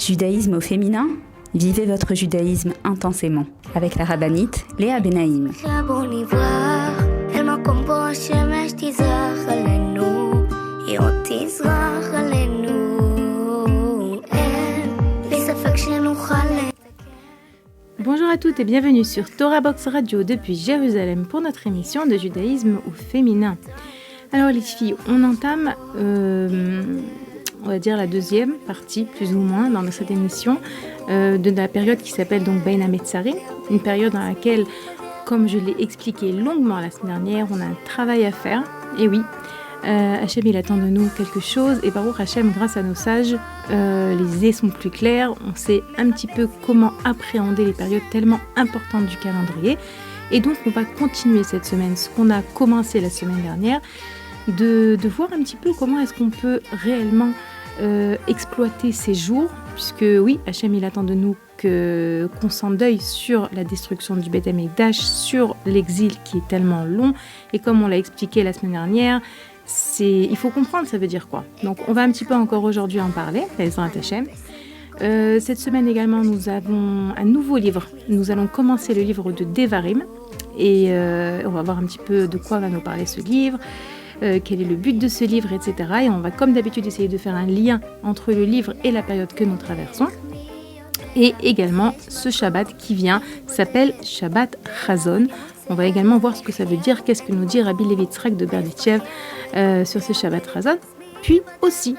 Judaïsme au féminin, vivez votre judaïsme intensément avec la rabbinite Léa Benaïm. Bonjour à toutes et bienvenue sur Torah Box Radio depuis Jérusalem pour notre émission de judaïsme au féminin. Alors les filles, on entame on va dire la deuxième partie, plus ou moins, dans cette émission, de la période qui s'appelle donc Bein HaMetzarim, une période dans laquelle, comme je l'ai expliqué longuement la semaine dernière, on a un travail à faire. Et oui, Hachem, il attend de nous quelque chose, et Baruch Hachem, grâce à nos sages, les idées sont plus claires, on sait un petit peu comment appréhender les périodes tellement importantes du calendrier, et donc on va continuer cette semaine, ce qu'on a commencé la semaine dernière, de voir un petit peu comment est-ce qu'on peut réellement exploiter ces jours, puisque oui, Hachem il attend de nous qu'on s'endeuille sur la destruction du Beth Amikdash, sur l'exil qui est tellement long, et comme on l'a expliqué la semaine dernière, il faut comprendre ça veut dire quoi. Donc on va un petit peu encore aujourd'hui en parler, Ezrat Hachem. Cette semaine également nous avons un nouveau livre, nous allons commencer le livre de Devarim, et on va voir un petit peu de quoi va nous parler ce livre, quel est le but de ce livre, etc. Et on va comme d'habitude essayer de faire un lien entre le livre et la période que nous traversons. Et également ce Shabbat qui vient s'appelle Shabbat Chazon. On va également voir ce que ça veut dire, qu'est-ce que nous dit Rabbi Levi Yitzhak de Berditchev sur ce Shabbat Chazon. Puis aussi,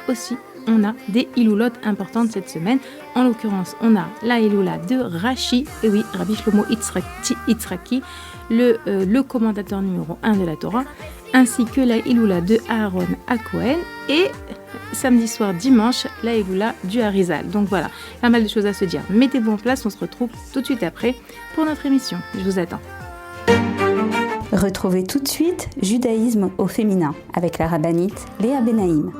on a des Iloulot importantes cette semaine. En l'occurrence, on a la Iloula de Rashi, et oui, Rabbi Shlomo Yitzhaki, le commentateur numéro 1 de la Torah, ainsi que la Iloula de Aaron à Cohen, et samedi soir, dimanche, la Iloula du Harizal. Donc voilà, pas mal de choses à se dire. Mettez-vous en place, on se retrouve tout de suite après pour notre émission. Je vous attends. Retrouvez tout de suite Judaïsme au féminin avec la rabbinite Léa Benaïm.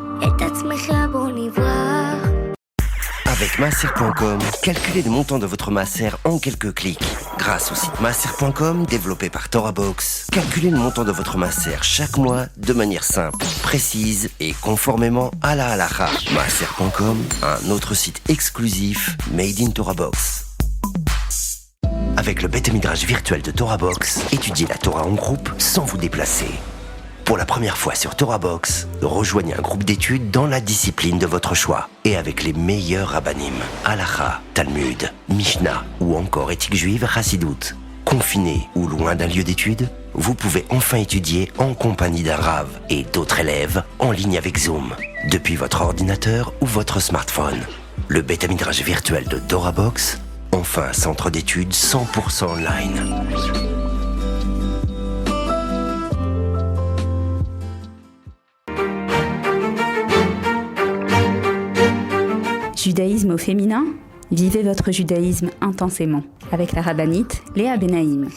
Avec Maaser.com, calculez le montant de votre Maaser en quelques clics. Grâce au site Maaser.com développé par Torah Box, calculez le montant de votre Maaser chaque mois de manière simple, précise et conformément à la halakha. Maaser.com, un autre site exclusif made in Torah Box. Avec le Beth Midrash virtuel de Torah Box, étudiez la Torah en groupe sans vous déplacer. Pour la première fois sur Torah Box, rejoignez un groupe d'études dans la discipline de votre choix et avec les meilleurs rabbanim, Halakha, Talmud, Mishnah ou encore éthique juive Chassidut. Confiné ou loin d'un lieu d'études, vous pouvez enfin étudier en compagnie d'un Rav et d'autres élèves en ligne avec Zoom, depuis votre ordinateur ou votre smartphone. Le Beth Midrash virtuel de Torah Box, enfin un centre d'études 100% online. Judaïsme au féminin, vivez votre judaïsme intensément avec la rabbinite Léa Benaïm.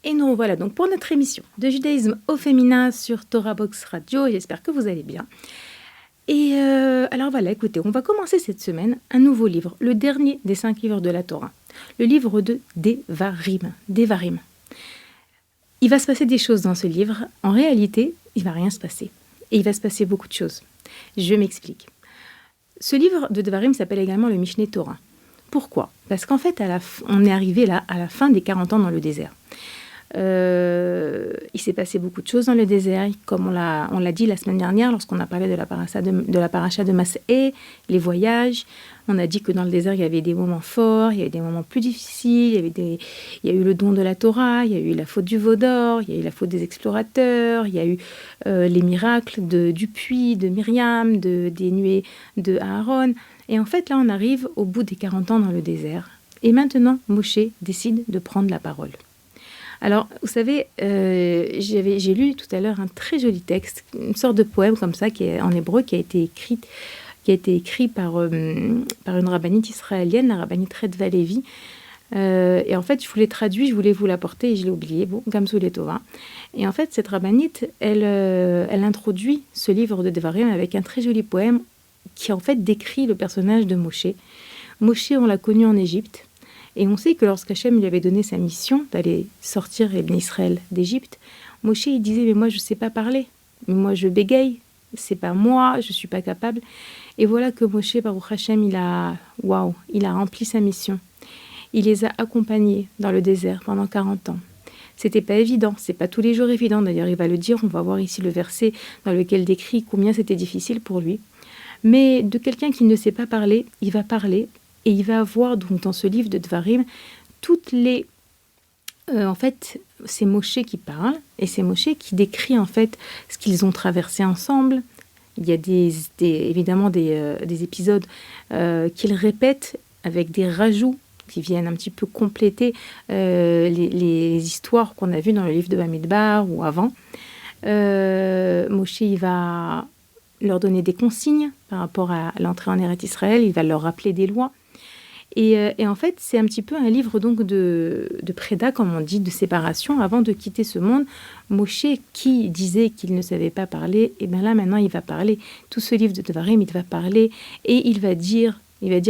Et nous voilà donc pour notre émission de judaïsme au féminin sur Torah Box Radio, et j'espère que vous allez bien. Et alors voilà, écoutez, on va commencer cette semaine un nouveau livre, le dernier des 5 livres de la Torah, le livre de Devarim. Il va se passer des choses dans ce livre. En réalité, il ne va rien se passer. Et il va se passer beaucoup de choses. Je m'explique. Ce livre de Devarim s'appelle également le Mishneh Torah. Pourquoi ? Parce qu'en fait, on est arrivé là à la fin des 40 ans dans le désert. Il s'est passé beaucoup de choses dans le désert, comme on l'a dit la semaine dernière lorsqu'on a parlé de la paracha de Mas'é, les voyages. On a dit que dans le désert il y avait des moments forts, il y avait des moments plus difficiles, il y a eu le don de la Torah, il y a eu la faute du veau d'or, il y a eu la faute des explorateurs, il y a eu les miracles du puits de Myriam, des nuées de Aaron. Et en fait là on arrive au bout des 40 ans dans le désert, et maintenant Moshe décide de prendre la parole. Alors, vous savez, j'ai lu tout à l'heure un très joli texte, une sorte de poème comme ça, qui est en hébreu, qui a été écrit par une rabbinite israélienne, la rabbinite Redva Levi. Et en fait, je vous l'ai traduit, je voulais vous l'apporter et je l'ai oublié. Bon, Gamsou Letova. Et en fait, cette rabbinite, elle introduit ce livre de Devarim avec un très joli poème qui en fait décrit le personnage de Moshe. Moshe, on l'a connu en Égypte. Et on sait que lorsqu'Hachem lui avait donné sa mission d'aller sortir Ibn Israël d'Égypte, Moshe il disait mais moi je ne sais pas parler, mais moi je bégaye, c'est pas moi, je ne suis pas capable. Et voilà que Moshe, Baruch Hachem, il a rempli sa mission. Il les a accompagnés dans le désert pendant 40 ans. C'était pas évident, c'est pas tous les jours évident. D'ailleurs, il va le dire, on va voir ici le verset dans lequel décrit combien c'était difficile pour lui. Mais de quelqu'un qui ne sait pas parler, il va parler et il va avoir donc dans ce livre de Dvarim toutes les... en fait, c'est Moshe qui parle et c'est Moshe qui décrit en fait ce qu'ils ont traversé ensemble. Il y a évidemment des épisodes qu'il répète avec des rajouts qui viennent un petit peu compléter les histoires qu'on a vues dans le livre de Bamidbar ou avant. Moshe, il va leur donner des consignes par rapport à l'entrée en Eretz Israël, il va leur rappeler des lois. Et en fait, c'est un petit peu un livre donc de préda, comme on dit, de séparation. Avant de quitter ce monde, Moshe, qui disait qu'il ne savait pas parler, et bien là, maintenant, il va parler. Tout ce livre de Devarim, il va parler et il va dire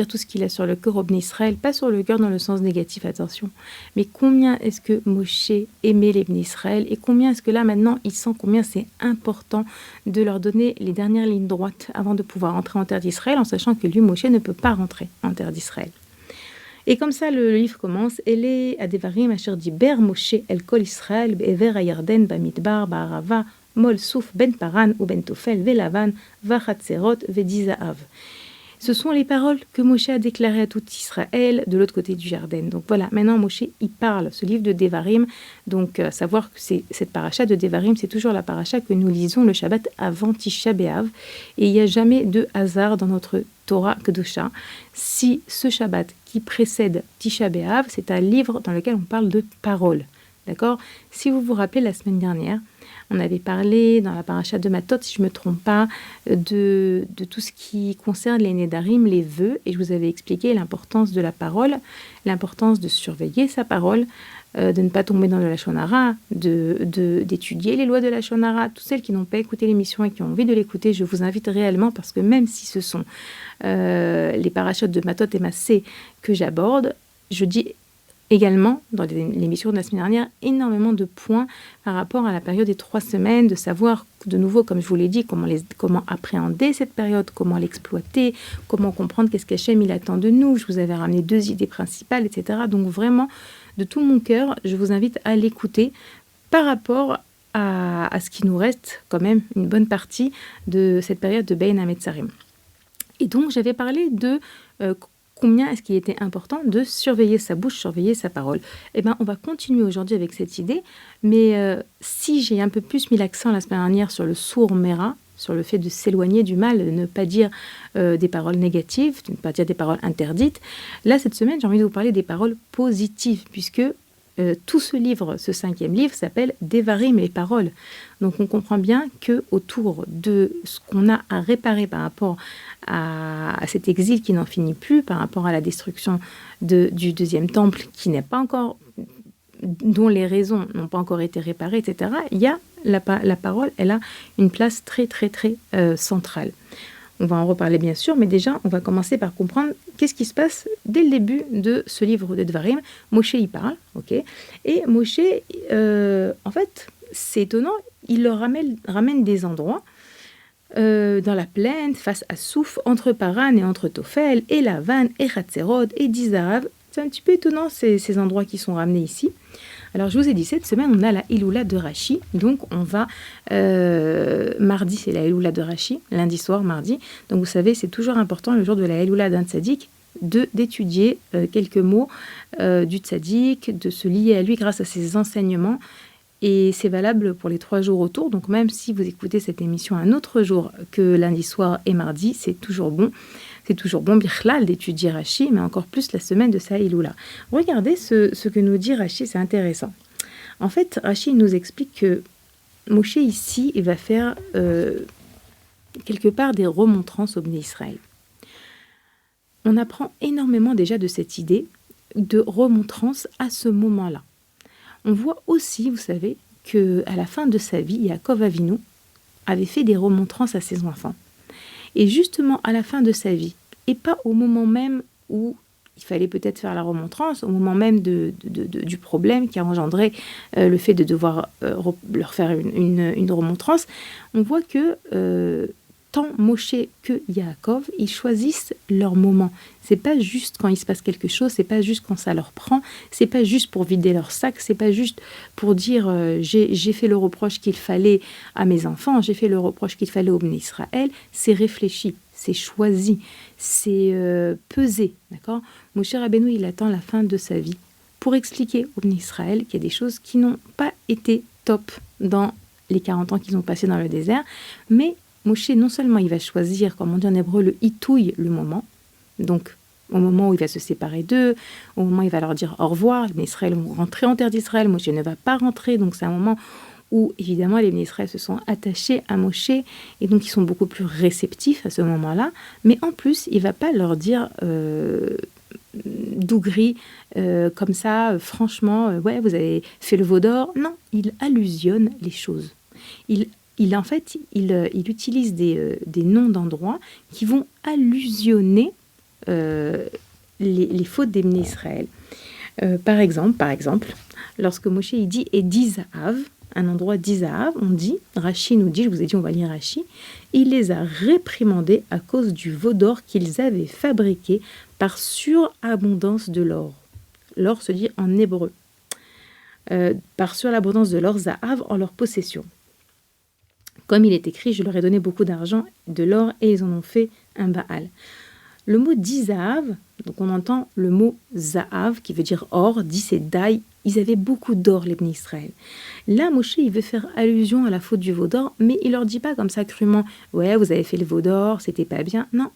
tout ce qu'il a sur le cœur au Bnei Israël, pas sur le cœur dans le sens négatif, attention, mais combien est-ce que Moshe aimait les Bnei Israël et combien est-ce que là, maintenant, il sent combien c'est important de leur donner les dernières lignes droites avant de pouvoir entrer en terre d'Israël, en sachant que lui, Moshe, ne peut pas rentrer en terre d'Israël. Et comme ça, le livre commence. Ele adevarim asher diber Moshe el kol Israël be'ever hayarden bamidbar ba'arava mol souf ben paran ou ben tofel velavan vachatzerot vedizaav. Ce sont les paroles que Moshe a déclarées à tout Israël de l'autre côté du jardin. Donc voilà, maintenant Moshe, il parle, ce livre de Devarim. Donc savoir que cette paracha de Devarim, c'est toujours la paracha que nous lisons le Shabbat avant Tisha B'Av. Et il n'y a jamais de hasard dans notre Torah Kedusha. Si ce Shabbat qui précède Tisha B'Av, c'est un livre dans lequel on parle de paroles. D'accord ? Si vous vous rappelez, la semaine dernière, on avait parlé dans la paracha de Matot, si je ne me trompe pas, de tout ce qui concerne les Nédarim, les vœux, et je vous avais expliqué l'importance de la parole, l'importance de surveiller sa parole, de ne pas tomber dans le Lachon Hara, d'étudier les lois de Lachon Hara. Toutes celles qui n'ont pas écouté l'émission et qui ont envie de l'écouter, je vous invite réellement, parce que même si ce sont les parachats de Matot et Massé que j'aborde, je dis également, dans l'émission de la semaine dernière, énormément de points par rapport à la période des 3 semaines, de savoir de nouveau, comme je vous l'ai dit, comment appréhender cette période, comment l'exploiter, comment comprendre qu'est-ce qu'Hachem il attend de nous. Je vous avais ramené 2 idées principales, etc. Donc vraiment, de tout mon cœur, je vous invite à l'écouter par rapport à ce qui nous reste quand même une bonne partie de cette période de Bein HaMetzarim. Et donc, j'avais parlé de combien est-ce qu'il était important de surveiller sa bouche, surveiller sa parole. Eh bien, on va continuer aujourd'hui avec cette idée, mais si j'ai un peu plus mis l'accent la semaine dernière sur le sourd mera, sur le fait de s'éloigner du mal, de ne pas dire des paroles négatives, de ne pas dire des paroles interdites, là, cette semaine, j'ai envie de vous parler des paroles positives, puisque tout ce livre, ce 5e livre, s'appelle Devarim, les paroles. Donc on comprend bien que autour de ce qu'on a à réparer par rapport à cet exil qui n'en finit plus, par rapport à la destruction du 2e temple qui n'est pas encore, dont les raisons n'ont pas encore été réparées, etc., il y a la parole, elle a une place très, très, très centrale. On va en reparler bien sûr, mais déjà, on va commencer par comprendre qu'est-ce qui se passe dès le début de ce livre de Dvarim. Moshe y parle, ok ? Et Moshe, en fait, c'est étonnant, il leur ramène des endroits dans la plaine, face à Souf, entre Paran et entre Tophel, et Lavan, et Hatzerot, et Dizarav. C'est un petit peu étonnant ces endroits qui sont ramenés ici. Alors, je vous ai dit, cette semaine, on a la Iloula de Rashi. Donc, on va... mardi, c'est la Iloula de Rashi. Lundi soir, mardi. Donc, vous savez, c'est toujours important, le jour de la Iloula d'un tzaddik, d'étudier quelques mots du tzaddik, de se lier à lui grâce à ses enseignements. Et c'est valable pour les 3 jours autour. Donc, même si vous écoutez cette émission un autre jour que lundi soir et mardi, c'est toujours bon. C'est toujours bon, Bichlal, d'étudier Rashi, mais encore plus la semaine de sa Iloula. Regardez ce que nous dit Rashi, c'est intéressant. En fait, Rashi nous explique que Moshe, ici, il va faire quelque part des remontrances au Bnei Israël. On apprend énormément déjà de cette idée de remontrance à ce moment-là. On voit aussi, vous savez, qu'à la fin de sa vie, Yaakov Avinu avait fait des remontrances à ses enfants. Et justement, à la fin de sa vie, et pas au moment même où il fallait peut-être faire la remontrance au moment même du problème qui a engendré le fait de devoir leur faire une remontrance. On voit que tant Moshe que Yaakov, ils choisissent leur moment. C'est pas juste quand il se passe quelque chose, c'est pas juste quand ça leur prend, c'est pas juste pour vider leur sac, c'est pas juste pour dire j'ai fait le reproche qu'il fallait à mes enfants, j'ai fait le reproche qu'il fallait au Béni Israël. C'est réfléchi, c'est choisi, c'est pesé, d'accord. Moshe Rabbeinu, il attend la fin de sa vie pour expliquer au Béni Israël qu'il y a des choses qui n'ont pas été top dans les 40 ans qu'ils ont passés dans le désert, mais Moshe, non seulement il va choisir, comme on dit en hébreu, le hitouille, le moment, donc au moment où il va se séparer d'eux, au moment où il va leur dire au revoir, les Béni Israël vont rentrer en terre d'Israël, Moshe ne va pas rentrer, donc c'est un moment où évidemment les Béni Israël se sont attachés à Moshe, et donc ils sont beaucoup plus réceptifs à ce moment-là, mais en plus, il ne va pas leur dire dougri, comme ça, franchement, ouais, vous avez fait le veau d'or. Non, il allusionne les choses. Il utilise des noms d'endroits qui vont allusionner les fautes des Béni Israël. Par exemple, lorsque Moshe il dit « et d'Isaav », un endroit d'Isaav, on dit, Rashi nous dit, je vous ai dit, on va lire Rashi, il les a réprimandés à cause du veau d'or qu'ils avaient fabriqué par surabondance de l'or. L'or se dit en hébreu. Par surabondance de l'or, Zahav, en leur possession. Comme il est écrit, je leur ai donné beaucoup d'argent, de l'or, et ils en ont fait un Baal. Le mot d'Izahav, donc on entend le mot Zahav, qui veut dire or, dit c'est daï, ils avaient beaucoup d'or, les Béni Israël. Là, Moshe, il veut faire allusion à la faute du veau d'or, mais il leur dit pas comme ça crûment, ouais, vous avez fait le veau d'or, c'était pas bien. Non.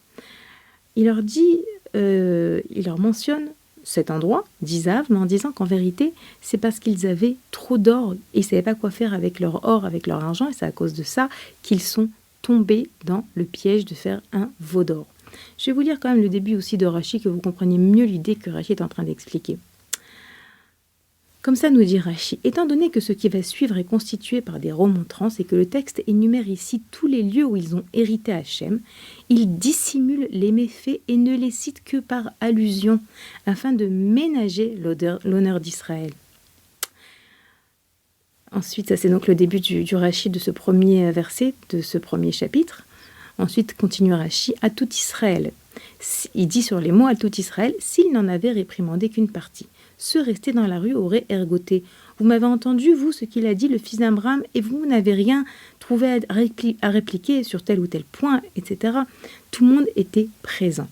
Il leur dit, il leur mentionne cet endroit d'Izahav, mais en disant qu'en vérité, c'est parce qu'ils avaient trop d'or et ils ne savaient pas quoi faire avec leur or, avec leur argent, et c'est à cause de ça qu'ils sont tombés dans le piège de faire un veau d'or. Je vais vous lire quand même le début aussi de Rashi, que vous compreniez mieux l'idée que Rashi est en train d'expliquer. Comme ça nous dit Rashi, étant donné que ce qui va suivre est constitué par des remontrances et que le texte énumère ici tous les lieux où ils ont hérité Hachem, il dissimule les méfaits et ne les cite que par allusion, afin de ménager l'honneur d'Israël. Ensuite, ça c'est donc le début du Rashi de ce premier verset, de ce premier chapitre. Ensuite, continue Rashi, à tout Israël. Il dit sur les mots à tout Israël, s'il n'en avait réprimandé qu'une partie. Ceux restés dans la rue auraient ergoté. Vous m'avez entendu, vous, ce qu'il a dit, le fils d'Abraham, et vous n'avez rien trouvé à répliquer sur tel ou tel point, etc. Tout le monde était présent.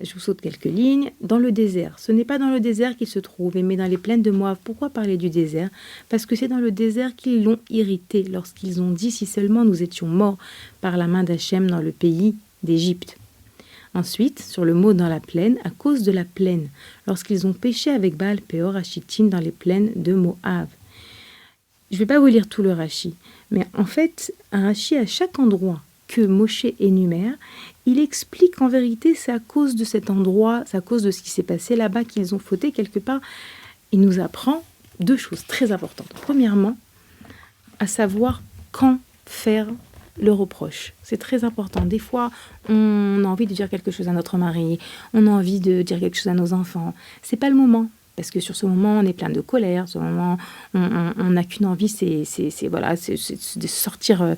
Je vous saute quelques lignes. Dans le désert. Ce n'est pas dans le désert qu'ils se trouvent, mais dans les plaines de Moab. Pourquoi parler du désert? Parce que c'est dans le désert qu'ils l'ont irrité, lorsqu'ils ont dit, si seulement nous étions morts par la main d'Hachem dans le pays d'Égypte. Ensuite, sur le mot dans la plaine, à cause de la plaine, lorsqu'ils ont péché avec Baal Péor à Chittim dans les plaines de Moab. Je ne vais pas vous lire tout le Rashi, mais en fait, un Rashi à chaque endroit que Moshe énumère, il explique qu'en vérité, c'est à cause de cet endroit, c'est à cause de ce qui s'est passé là-bas qu'ils ont fauté quelque part. Il nous apprend deux choses très importantes. Premièrement, à savoir quand faire le reproche. C'est très important. Des fois, on a envie de dire quelque chose à notre mari, on a envie de dire quelque chose à nos enfants. C'est pas le moment. Parce que sur ce moment, on est plein de colère. Sur ce moment, on n'a qu'une envie, c'est de sortir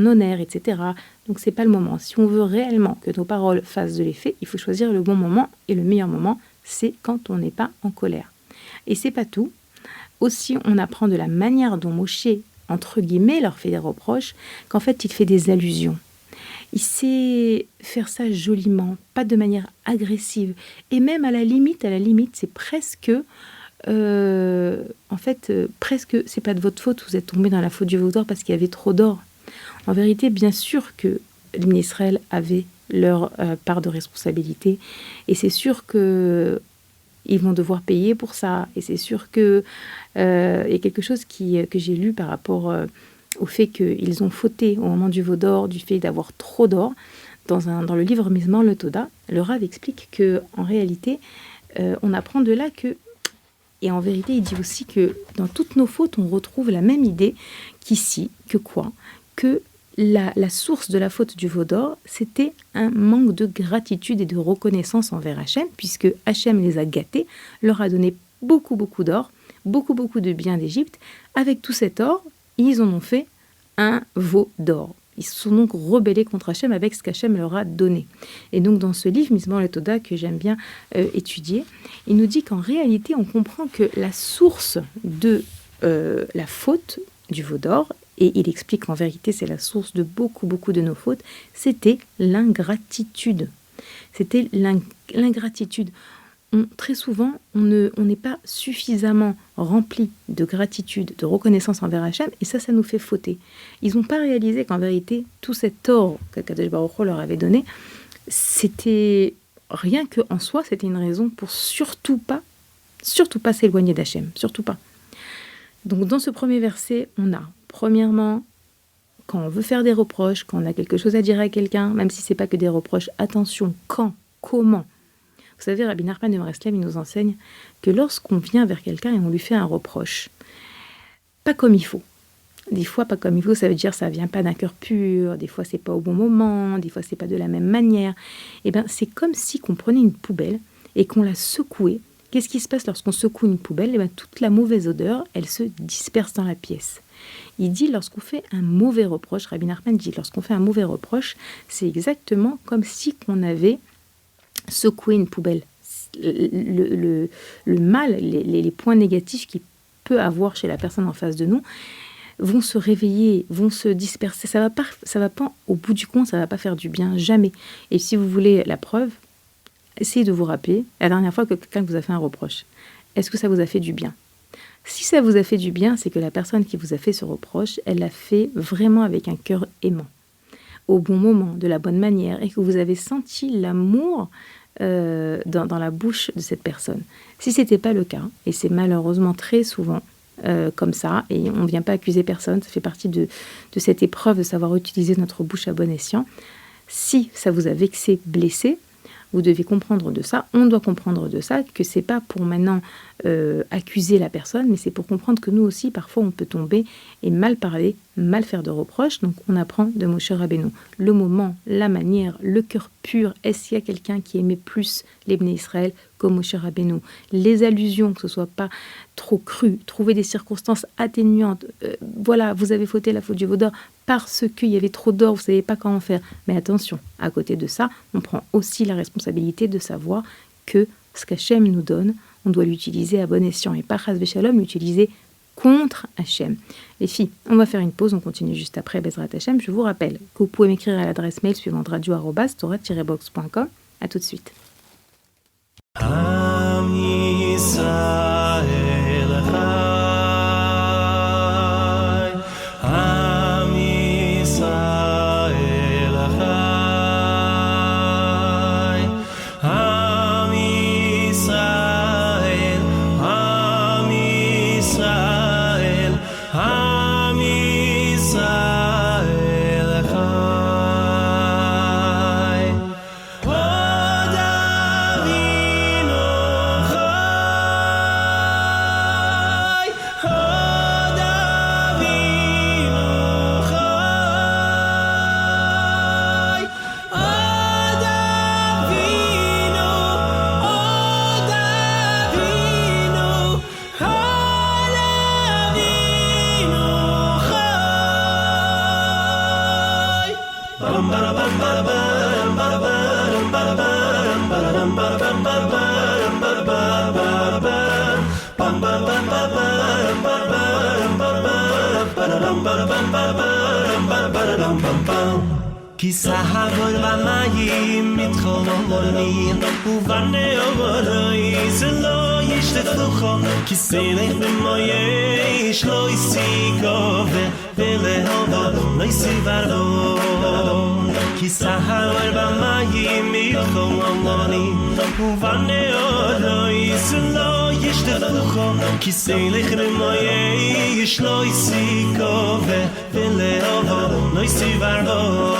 nos nerfs, etc. Donc, c'est pas le moment. Si on veut réellement que nos paroles fassent de l'effet, il faut choisir le bon moment. Et le meilleur moment, c'est quand on n'est pas en colère. Et c'est pas tout. Aussi, on apprend de la manière dont Moshe, entre guillemets, leur fait des reproches, qu'en fait, il fait des allusions. Il sait faire ça joliment, pas de manière agressive. Et même à la limite, c'est presque... presque, c'est pas de votre faute, vous êtes tombé dans la faute du veau d'or parce qu'il y avait trop d'or. En vérité, bien sûr que les Béni Israël avaient leur part de responsabilité. Et c'est sûr que ils vont devoir payer pour ça. Et c'est sûr que il y a quelque chose que j'ai lu par rapport... au fait qu'ils ont fauté au moment du veau d'or, du fait d'avoir trop d'or. Dans le livre Mizmor le Toda, le Rav explique qu'en réalité, on apprend de là que, et en vérité, il dit aussi que dans toutes nos fautes, on retrouve la même idée qu'ici, que quoi? Que la source de la faute du veau d'or, c'était un manque de gratitude et de reconnaissance envers Hachem, puisque Hachem les a gâtés, leur a donné beaucoup, beaucoup d'or, beaucoup, beaucoup de biens d'Égypte. Avec tout cet or, ils en ont fait un veau d'or. Ils se sont donc rebellés contre Hachem avec ce qu'Hachem leur a donné. Et donc dans ce livre, Mizmor LeToda, que j'aime bien étudier, il nous dit qu'en réalité, on comprend que la source de la faute du veau d'or, et il explique qu'en vérité, c'est la source de beaucoup, beaucoup de nos fautes, c'était l'ingratitude. C'était l'ingratitude. Très souvent, on n'est pas suffisamment rempli de gratitude, de reconnaissance envers Hachem, et ça nous fait fauter. Ils n'ont pas réalisé qu'en vérité, tout cet or qu'Akadosh Baruch Hu leur avait donné, c'était rien qu'en soi, c'était une raison pour surtout pas s'éloigner d'Hachem, surtout pas. Donc dans ce premier verset, on a, premièrement, quand on veut faire des reproches, quand on a quelque chose à dire à quelqu'un, même si c'est pas que des reproches, attention, quand, comment. Vous savez, Rabbi Nachman de Breslev, il nous enseigne que lorsqu'on vient vers quelqu'un et on lui fait un reproche, pas comme il faut. Des fois, pas comme il faut, ça veut dire ça vient pas d'un cœur pur, des fois c'est pas au bon moment, des fois c'est pas de la même manière. Eh bien, c'est comme si qu'on prenait une poubelle et qu'on la secouait. Qu'est-ce qui se passe lorsqu'on secoue une poubelle ? Eh bien, toute la mauvaise odeur, elle se disperse dans la pièce. Il dit, lorsqu'on fait un mauvais reproche, Rabbi Nachman dit, lorsqu'on fait un mauvais reproche, c'est exactement comme si on avait secoué une poubelle. Le mal, les points négatifs qu'il peut avoir chez la personne en face de nous, vont se réveiller, vont se disperser. Ça va pas, au bout du compte, ça va pas faire du bien, jamais. Et si vous voulez la preuve, essayez de vous rappeler la dernière fois que quelqu'un vous a fait un reproche. Est-ce que ça vous a fait du bien ? Si ça vous a fait du bien, c'est que la personne qui vous a fait ce reproche, elle l'a fait vraiment avec un cœur aimant, au bon moment, de la bonne manière, et que vous avez senti l'amour dans la bouche de cette personne. Si ce n'était pas le cas, et c'est malheureusement très souvent comme ça, et on ne vient pas accuser personne, ça fait partie de cette épreuve de savoir utiliser notre bouche à bon escient. Si ça vous a vexé, blessé, vous devez comprendre de ça, on doit comprendre de ça, que c'est pas pour maintenant accuser la personne, mais c'est pour comprendre que nous aussi, parfois, on peut tomber et mal parler, mal faire de reproches. Donc, on apprend de Moshe Rabbeinu. Le moment, la manière, le cœur pur. Est-ce qu'il y a quelqu'un qui aimait plus les Bnei Israël comme Moshe Rabbeinu ? Les allusions, que ce soit pas trop cru, trouver des circonstances atténuantes. Voilà, vous avez fauté la faute du veau d'or parce qu'il y avait trop d'or, vous ne savez pas comment faire. Mais attention, à côté de ça, on prend aussi la responsabilité de savoir que ce qu'Hachem nous donne, on doit l'utiliser à bon escient et pas chas v'shalom l'utiliser contre Hachem. Les filles, on va faire une pause, on continue juste après Bezrat Hachem. Je vous rappelle que vous pouvez m'écrire à l'adresse mail suivante radio@torah-box.com. À tout de suite. כי סהבול במים מתחוללים ובני אורוי זה לא ישתתפוכו כי סלח במויש לא יסיקו ולהובו לא יסיברו כי סהבול במים מתחוללים ובני אורוי זה לא ישתתפוכו כי סלח במויש לא יסיקו ולהובו לא יסיברו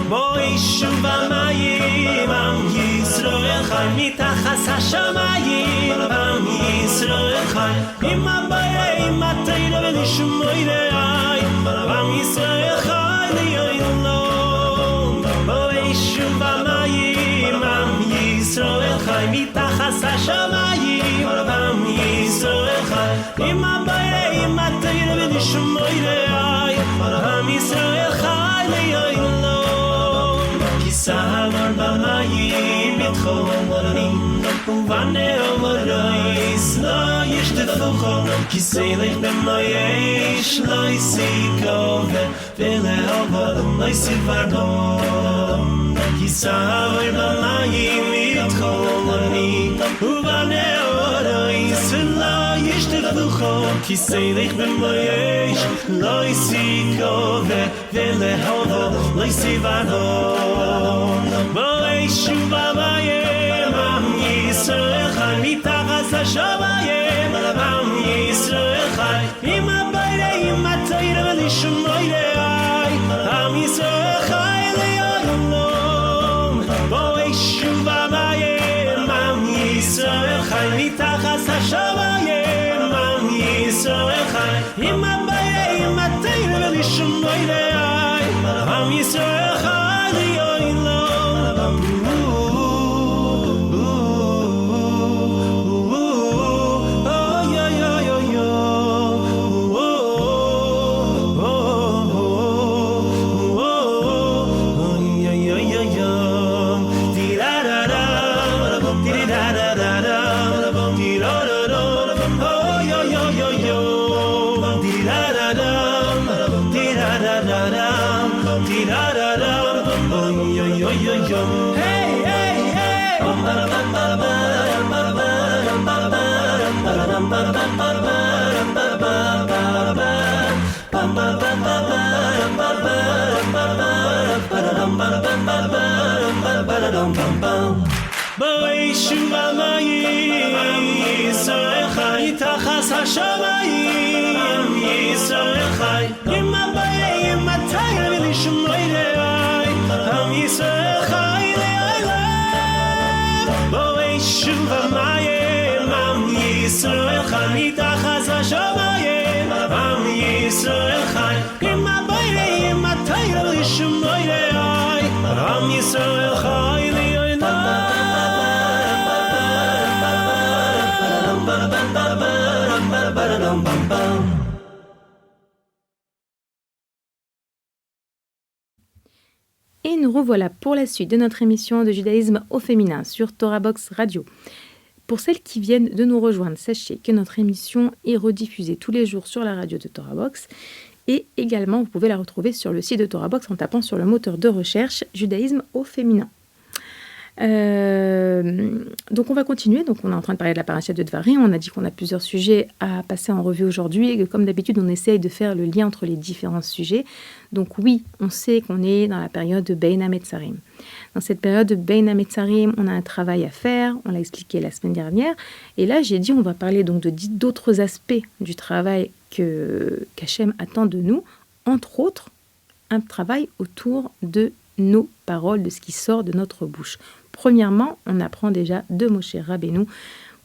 בואי שוב המים, עם ישראל חי מתחת השמיים, עם ישראל חי עם הבעיה, עם התאילה ולשמוע ידעי, עם ישראל חי li'olam. Bo'ei shuva mayim, am Yisrael chai mitachas hashamayim, am Yisrael chai. Im ha'bayei, im ha'teire v'nishmoirei, am Yisrael chai li'olam. Ki savar b'mayim mitchol olim, uvanei omorais lo yishtafucho, ki seilech b'mayesh lo yisiko ve'le'ova lo yisivardo. Ki savar b'mayim mitchol olim, uvanei omorais lo yishtafucho, ki seilech b'mayesh lo yisiko ve'le'ova lo yisivardo. Bo'ei shuva mayim, am Yisrael chai mitachas hashamayim, am Yisrael chai. Im ha'bayei, im ha'teire v'nishmoirei, am Yisrael chai li'olam. Bo'ei shuva mayim, am Yisrael chai mitachas hashamayim, am Yisrael chai. Im ha'bayei, im ha'teire v'nishmoirei, am Yisrael chai li'olam. Bo'ei shuva mayim, Yisrael chai mitachas hashamayim, am Yisrael chai. Im ha'bayei, im ha'teire v'nishmoirei, am Yisrael chai li'olam. Bo'ei shuva mayim, am Yisrael chai mitachas hashamayim, am Yisrael chai. Im ha'bayei, im ha'teire v'nishmoirei, am Yisrael chai li'olam. Et nous revoilà pour la suite de notre émission de judaïsme au féminin sur Torah Box Radio. Pour celles qui viennent de nous rejoindre, sachez que notre émission est rediffusée tous les jours sur la radio de Torah Box et également vous pouvez la retrouver sur le site de Torah Box en tapant sur le moteur de recherche judaïsme au féminin. Donc on va continuer, donc on est en train de parler de la paracha de Dvarim, on a dit qu'on a plusieurs sujets à passer en revue aujourd'hui et que comme d'habitude on essaye de faire le lien entre les différents sujets. Donc oui, on sait qu'on est dans la période de Bein HaMetzarim. Dans cette période de Bein HaMetzarim, on a un travail à faire, on l'a expliqué la semaine dernière, et là j'ai dit on va parler donc d'autres aspects du travail qu'Hachem attend de nous, entre autres un travail autour de nos paroles, de ce qui sort de notre bouche. Premièrement, on apprend déjà de Moshe Rabbeinu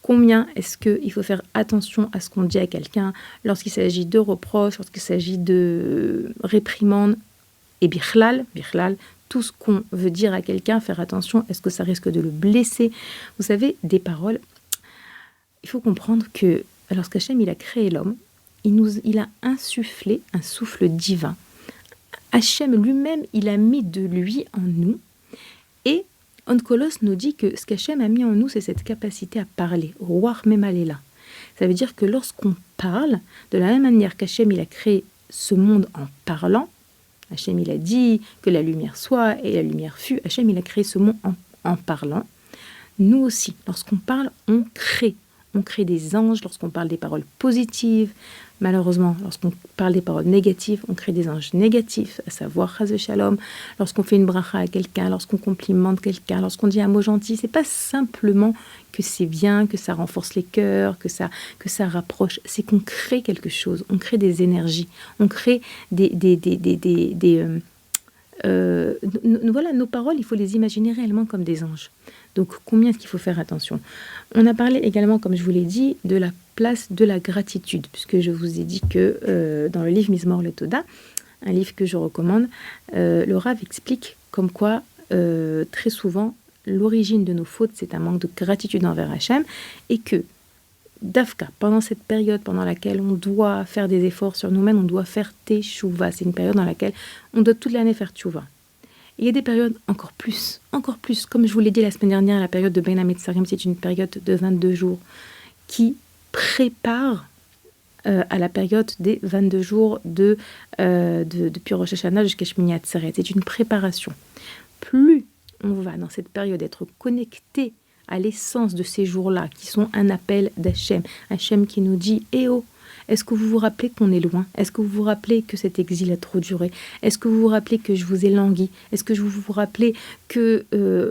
combien est-ce qu'il faut faire attention à ce qu'on dit à quelqu'un lorsqu'il s'agit de reproches, lorsqu'il s'agit de réprimandes, et bichlal, tout ce qu'on veut dire à quelqu'un, faire attention, est-ce que ça risque de le blesser? Vous savez, des paroles, il faut comprendre que lorsqu'Hachem il a créé l'homme, il a insufflé un souffle divin. Hachem lui-même, il a mis de lui en nous. Et Onkelos nous dit que ce qu'Hachem a mis en nous, c'est cette capacité à parler. Ruach Memalela. Ça veut dire que lorsqu'on parle, de la même manière qu'Hachem il a créé ce monde en parlant, Hachem il a dit que la lumière soit et la lumière fut, Hachem il a créé ce monde en parlant. Nous aussi, lorsqu'on parle, on crée. On crée des anges lorsqu'on parle des paroles positives. Malheureusement, lorsqu'on parle des paroles négatives, on crée des anges négatifs, à savoir Chas v'Shalom. Lorsqu'on fait une bracha à quelqu'un, lorsqu'on complimente quelqu'un, lorsqu'on dit un mot gentil, c'est pas simplement que c'est bien, que ça renforce les cœurs, que ça rapproche. C'est qu'on crée quelque chose, on crée des énergies, on crée voilà, nos paroles, il faut les imaginer réellement comme des anges. Donc, combien est-ce qu'il faut faire attention? On a parlé également, comme je vous l'ai dit, de la place de la gratitude, puisque je vous ai dit que dans le livre Mizmor le Toda, un livre que je recommande, le Rav explique comme quoi, très souvent, l'origine de nos fautes, c'est un manque de gratitude envers Hachem, et que, Dafka, pendant cette période pendant laquelle on doit faire des efforts sur nous-mêmes, on doit faire teshuva, c'est une période dans laquelle on doit toute l'année faire teshuva. Il y a des périodes encore plus, comme je vous l'ai dit la semaine dernière, la période de Ben Hametzarim, c'est une période de 22 jours qui prépare à la période des 22 jours depuis Rosh Hashanah jusqu'à Shmini Atzeret. C'est une préparation. Plus on va dans cette période être connecté à l'essence de ces jours-là, qui sont un appel d'Hachem, Hachem qui nous dit « Eh oh, est-ce que vous vous rappelez qu'on est loin? Est-ce que vous vous rappelez que cet exil a trop duré? Est-ce que vous vous rappelez que je vous ai langui? Est-ce que vous vous rappelez que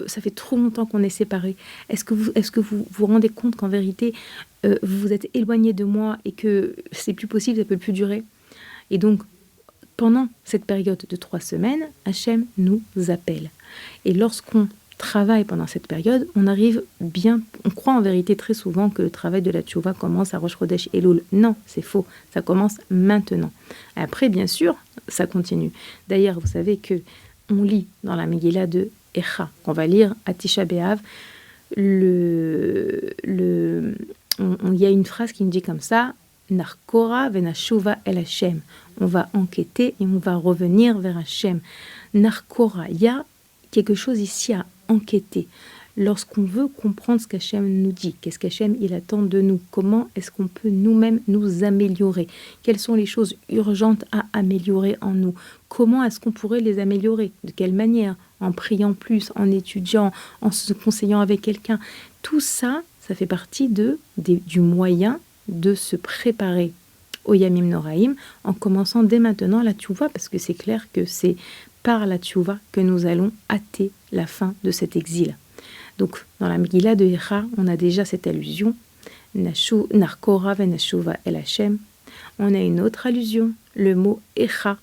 ça fait trop longtemps qu'on est séparés? Est-ce que vous vous rendez compte qu'en vérité, vous vous êtes éloigné de moi et que c'est plus possible, ça ne peut plus durer ?» Et donc, pendant cette période de 3 semaines, Hachem nous appelle. Et lorsqu'on travaille pendant cette période, on croit en vérité très souvent que le travail de la tchouva commence à Rosh Chodesh Elul. Non, c'est faux, ça commence maintenant. Après, bien sûr, ça continue. D'ailleurs, vous savez que on lit dans la Megillah de Echa, qu'on va lire à Tisha B'Av, il y a une phrase qui nous dit comme ça, Narkora venashuva el Hashem. On va enquêter et on va revenir vers Hashem. Narkora, il y a quelque chose ici à enquêter. Lorsqu'on veut comprendre ce qu'Hachem nous dit, qu'est-ce qu'Hachem il attend de nous, comment est-ce qu'on peut nous-mêmes nous améliorer, quelles sont les choses urgentes à améliorer en nous, comment est-ce qu'on pourrait les améliorer, de quelle manière, en priant plus, en étudiant, en se conseillant avec quelqu'un. Tout ça, ça fait partie du moyen de se préparer au Yamim Noraim en commençant dès maintenant la tchouva, parce que c'est clair que c'est par la tchouva que nous allons hâter la fin de cet exil. Donc, dans la Megillah de Echa, on a déjà cette allusion, Narkora venashuva el Hashem. On a une autre allusion, le mot Echa.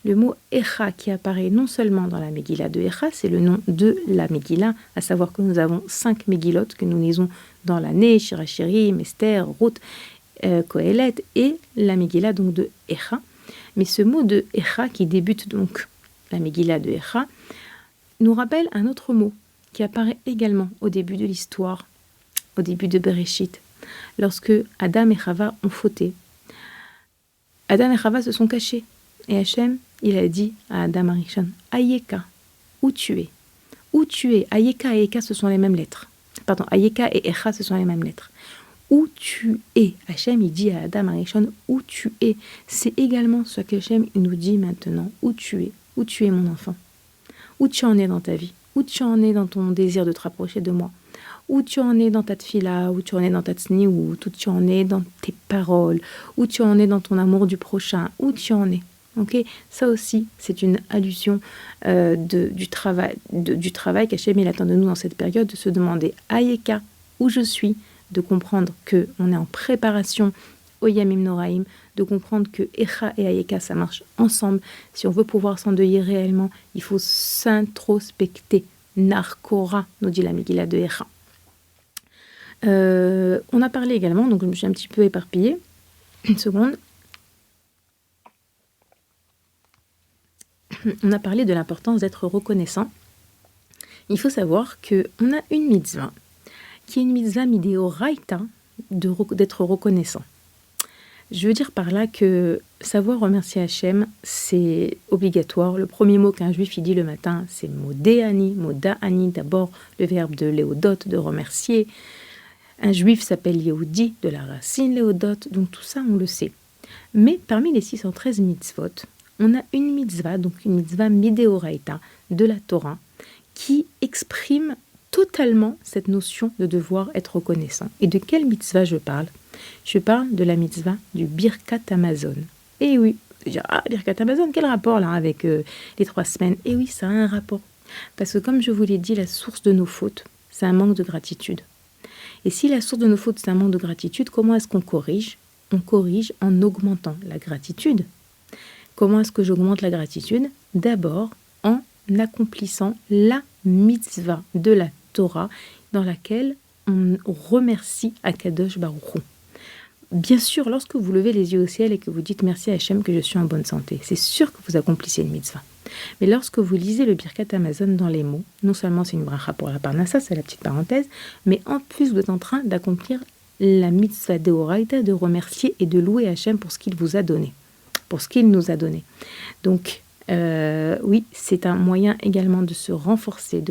Le mot Echa qui apparaît non seulement dans la Megillah de Echa, c'est le nom de la Megillah, à savoir que nous avons 5 Megillot que nous lisons dans l'année, Shir HaShirim, Esther, Ruth, Kohelet, et la Megillah donc de Echa. Mais ce mot de Echa qui débute donc la Megillah de Echa, nous rappelle un autre mot qui apparaît également au début de l'histoire, au début de Bereshit, lorsque Adam et Chava ont fauté. Adam et Chava se sont cachés, et Hachem, il a dit à Adam Arishon, Ayeka, où tu es? Où tu es? Ayeka et Eka, ce sont les mêmes lettres. Pardon, Ayeka et Echa, ce sont les mêmes lettres. Où tu es? Hachem, il dit à Adam Arishon, où tu es? C'est également ce qu'Hachem nous dit maintenant, où tu es? Où tu es, mon enfant? Où tu en es dans ta vie? Où tu en es dans ton désir de te rapprocher de moi? Où tu en es dans ta tfila? Où tu en es dans ta tsniout? Où tu en es dans tes paroles? Où tu en es dans ton amour du prochain? Où tu en es? Okay, ça aussi, c'est une allusion du travail qu'Hachem il attend de nous dans cette période, de se demander Ayeka, où je suis, de comprendre qu'on est en préparation au Yamim Noraim, de comprendre que Echa et Ayeka, ça marche ensemble. Si on veut pouvoir s'endeuiller réellement, il faut s'introspecter. Narkora, nous dit la Megillah de Echa. On a parlé également, donc je me suis un petit peu éparpillée, une seconde. On a parlé de l'importance d'être reconnaissant. Il faut savoir qu'on a une mitzvah, qui est une mitzvah midéoraita, d'être reconnaissant. Je veux dire par là que savoir remercier Hachem, c'est obligatoire. Le premier mot qu'un juif il dit le matin, c'est modéani, moda'ani, d'abord le verbe de léodot, de remercier. Un juif s'appelle Yehudi, de la racine léodot, donc tout ça on le sait. Mais parmi les 613 mitzvot, on a une mitzvah, donc une mitzvah midéoraita de la Torah, qui exprime totalement cette notion de devoir être reconnaissant. Et de quelle mitzvah je parle? Je parle de la mitzvah du Birkat Hamazon. Et oui, Birkat Hamazon, quel rapport là avec les 3 semaines? Et oui, ça a un rapport. Parce que comme je vous l'ai dit, la source de nos fautes, c'est un manque de gratitude. Et si la source de nos fautes, c'est un manque de gratitude, comment est-ce qu'on corrige? On corrige en augmentant la gratitude. Comment est-ce que j'augmente la gratitude? D'abord, en accomplissant la mitzvah de la Torah dans laquelle on remercie Akadosh Baruch Hu. bien sûr, lorsque vous levez les yeux au ciel et que vous dites merci à Hachem que je suis en bonne santé, c'est sûr que vous accomplissez une mitzvah. Mais lorsque vous lisez le Birkat Hamazon dans les mots, non seulement c'est une bracha pour la parnassa, c'est la petite parenthèse, mais en plus vous êtes en train d'accomplir la mitzvah d'Oraita, de remercier et de louer Hachem pour ce qu'il vous a donné, pour ce qu'il nous a donné. Donc, oui, c'est un moyen également de se renforcer.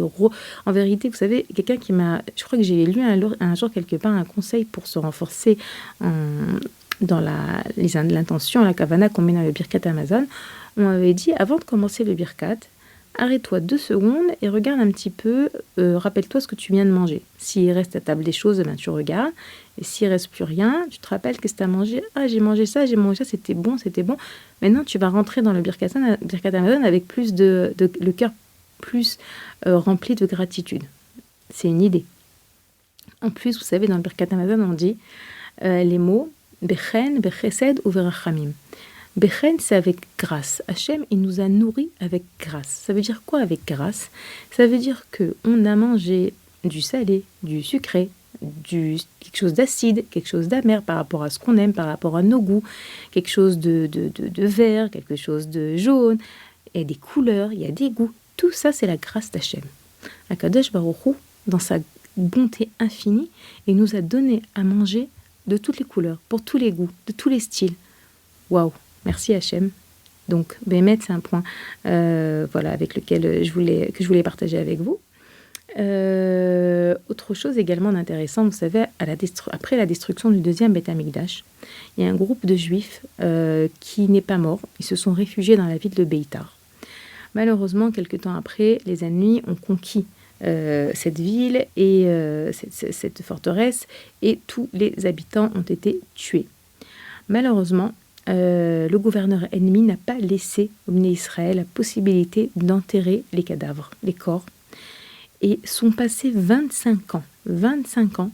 En vérité, vous savez, quelqu'un qui m'a... Je crois que j'ai lu un jour quelque part un conseil pour se renforcer dans l'intention, la kavana qu'on met dans le Birkat Hamazon. On m'avait dit, avant de commencer le Birkat, arrête-toi 2 secondes et regarde un petit peu, rappelle-toi ce que tu viens de manger. S'il reste à table des choses, ben, tu regardes. Et s'il ne reste plus rien, tu te rappelles qu'est-ce que tu as mangé. Ah, j'ai mangé ça, c'était bon. Maintenant, tu vas rentrer dans le Birkat Hamazon avec plus le cœur plus rempli de gratitude. C'est une idée. En plus, vous savez, dans le Birkat Hamazon, on dit les mots Bechen, Bechesed ou Verachamim. Bechen, c'est avec grâce. Hachem, il nous a nourris avec grâce. Ça veut dire quoi avec grâce? Ça veut dire qu'on a mangé du salé, du sucré, quelque chose d'acide, quelque chose d'amer par rapport à ce qu'on aime, par rapport à nos goûts, quelque chose de vert, quelque chose de jaune, et des couleurs, il y a des goûts. Tout ça, c'est la grâce d'Hachem. Akadosh Baruch Hu, dans sa bonté infinie, il nous a donné à manger de toutes les couleurs, pour tous les goûts, de tous les styles. Waouh! Merci Hachem. Donc, Bémet, c'est un point avec lequel je voulais partager avec vous. Autre chose également d'intéressant, vous savez, après la destruction du deuxième Beth Amikdash, il y a un groupe de juifs qui n'est pas mort. Ils se sont réfugiés dans la ville de Beitar. Malheureusement, quelque temps après, les ennemis ont conquis cette ville et cette forteresse et tous les habitants ont été tués. Malheureusement, le gouverneur ennemi n'a pas laissé au Bnei Israël la possibilité d'enterrer les cadavres, les corps. Et sont passés 25 ans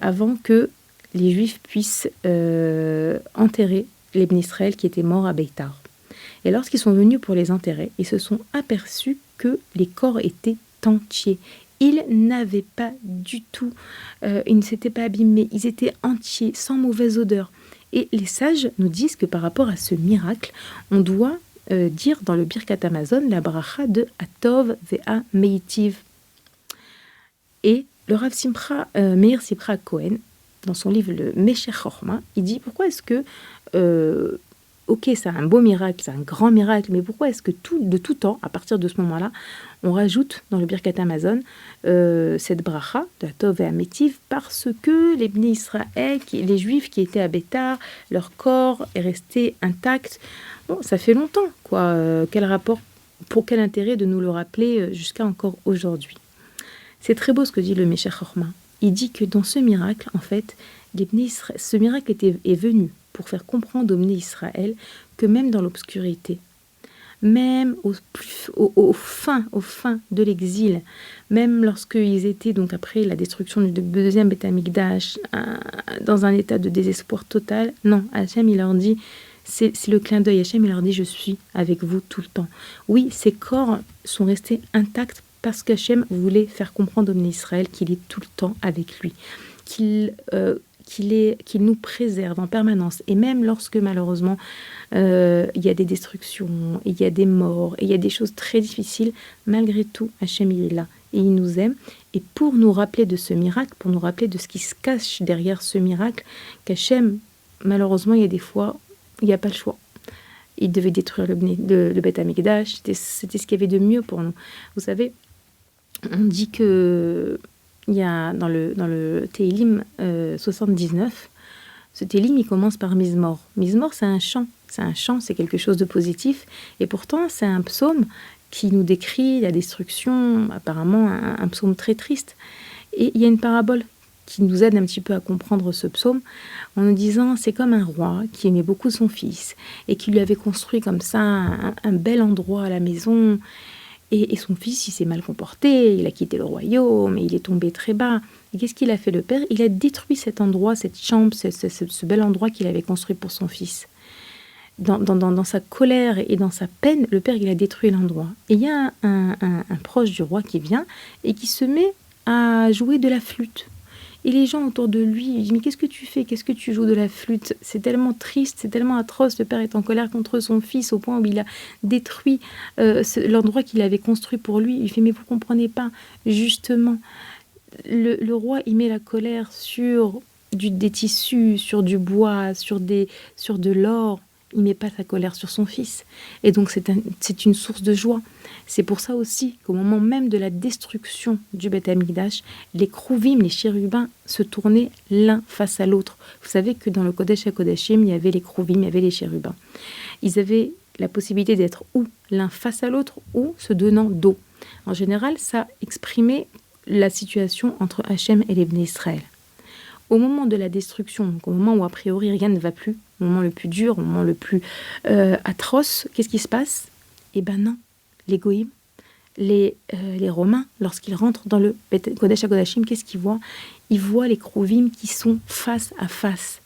avant que les Juifs puissent enterrer les Bnei Israël qui étaient morts à Beitar. Et lorsqu'ils sont venus pour les enterrer, ils se sont aperçus que les corps étaient entiers. Ils n'avaient pas du tout, ils ne s'étaient pas abîmés, ils étaient entiers, sans mauvaise odeur. Et les sages nous disent que par rapport à ce miracle, on doit dire dans le Birkat Hamazon la bracha de Atov Ve'a Meitiv. Et le Rav Meir Simcha Cohen, dans son livre le Meshech Chochma, il dit pourquoi est-ce que ok, c'est un beau miracle, c'est un grand miracle, mais pourquoi est-ce que de tout temps, à partir de ce moment-là, on rajoute dans le Birkat Hamazon cette bracha de Atov et Amétiv parce que les Bnei Israël, les Juifs qui étaient à Beitar, leur corps est resté intact. Bon, ça fait longtemps, quoi. Quel rapport, pour quel intérêt de nous le rappeler jusqu'à encore aujourd'hui? C'est très beau ce que dit le Meshech Chochma. Il dit que dans ce miracle, en fait, ce miracle est venu pour faire comprendre aux Bnei Israël que même dans l'obscurité, même au fin de l'exil, même lorsqu'ils étaient, donc après la destruction du deuxième Beth Amikdash, dans un état de désespoir total, non, Hachem, il leur dit, c'est le clin d'œil, Hachem, il leur dit, je suis avec vous tout le temps. Oui, ces corps sont restés intacts parce qu'Hachem voulait faire comprendre aux Bnei Israël qu'il est tout le temps avec lui, qu'il nous préserve en permanence. Et même lorsque, malheureusement, il y a des destructions, il y a des morts, et il y a des choses très difficiles, malgré tout, Hachem, il est là. Et il nous aime. Et pour nous rappeler de ce miracle, pour nous rappeler de ce qui se cache derrière ce miracle, qu'Hachem, malheureusement, il y a des fois, il n'y a pas le choix. Il devait détruire le Beth Amikdash. C'était ce qu'il y avait de mieux pour nous. Vous savez, on dit que... Il y a dans le Tehillim 79, ce Tehillim, il commence par Mizmor. Mizmor, c'est un chant, c'est quelque chose de positif. Et pourtant, c'est un psaume qui nous décrit la destruction, apparemment un psaume très triste. Et il y a une parabole qui nous aide un petit peu à comprendre ce psaume, en nous disant, c'est comme un roi qui aimait beaucoup son fils, et qui lui avait construit comme ça un bel endroit à la maison. Et son fils, il s'est mal comporté, il a quitté le royaume, et il est tombé très bas. Et qu'est-ce qu'il a fait le père? Il a détruit cet endroit, cette chambre, ce bel endroit qu'il avait construit pour son fils. Dans sa colère et dans sa peine, le père, il a détruit l'endroit. Et il y a un proche du roi qui vient et qui se met à jouer de la flûte. Et les gens autour de lui, ils disent, mais qu'est-ce que tu fais? Qu'est-ce que tu joues de la flûte? C'est tellement triste, c'est tellement atroce. Le père est en colère contre son fils au point où il a détruit l'endroit qu'il avait construit pour lui. Il fait, mais vous ne comprenez pas, justement, le roi, il met la colère sur des tissus, sur du bois, sur de l'or. Il ne met pas sa colère sur son fils. Et donc, c'est une source de joie. C'est pour ça aussi qu'au moment même de la destruction du Beth Amikdash, les Krouvim, les chérubins, se tournaient l'un face à l'autre. Vous savez que dans le Kodesh HaKodashim, il y avait les Krouvim, il y avait les chérubins. Ils avaient la possibilité d'être ou l'un face à l'autre ou se donnant dos. En général, ça exprimait la situation entre Hachem et les Bnei Israël. Au moment de la destruction, donc au moment où a priori rien ne va plus, au moment le plus dur, au moment le plus atroce, qu'est-ce qui se passe? Eh ben non, les Goïm, les Romains, lorsqu'ils rentrent dans le Kodesh HaKodashim, qu'est-ce qu'ils voient? Ils voient les Krouvim qui sont face à face.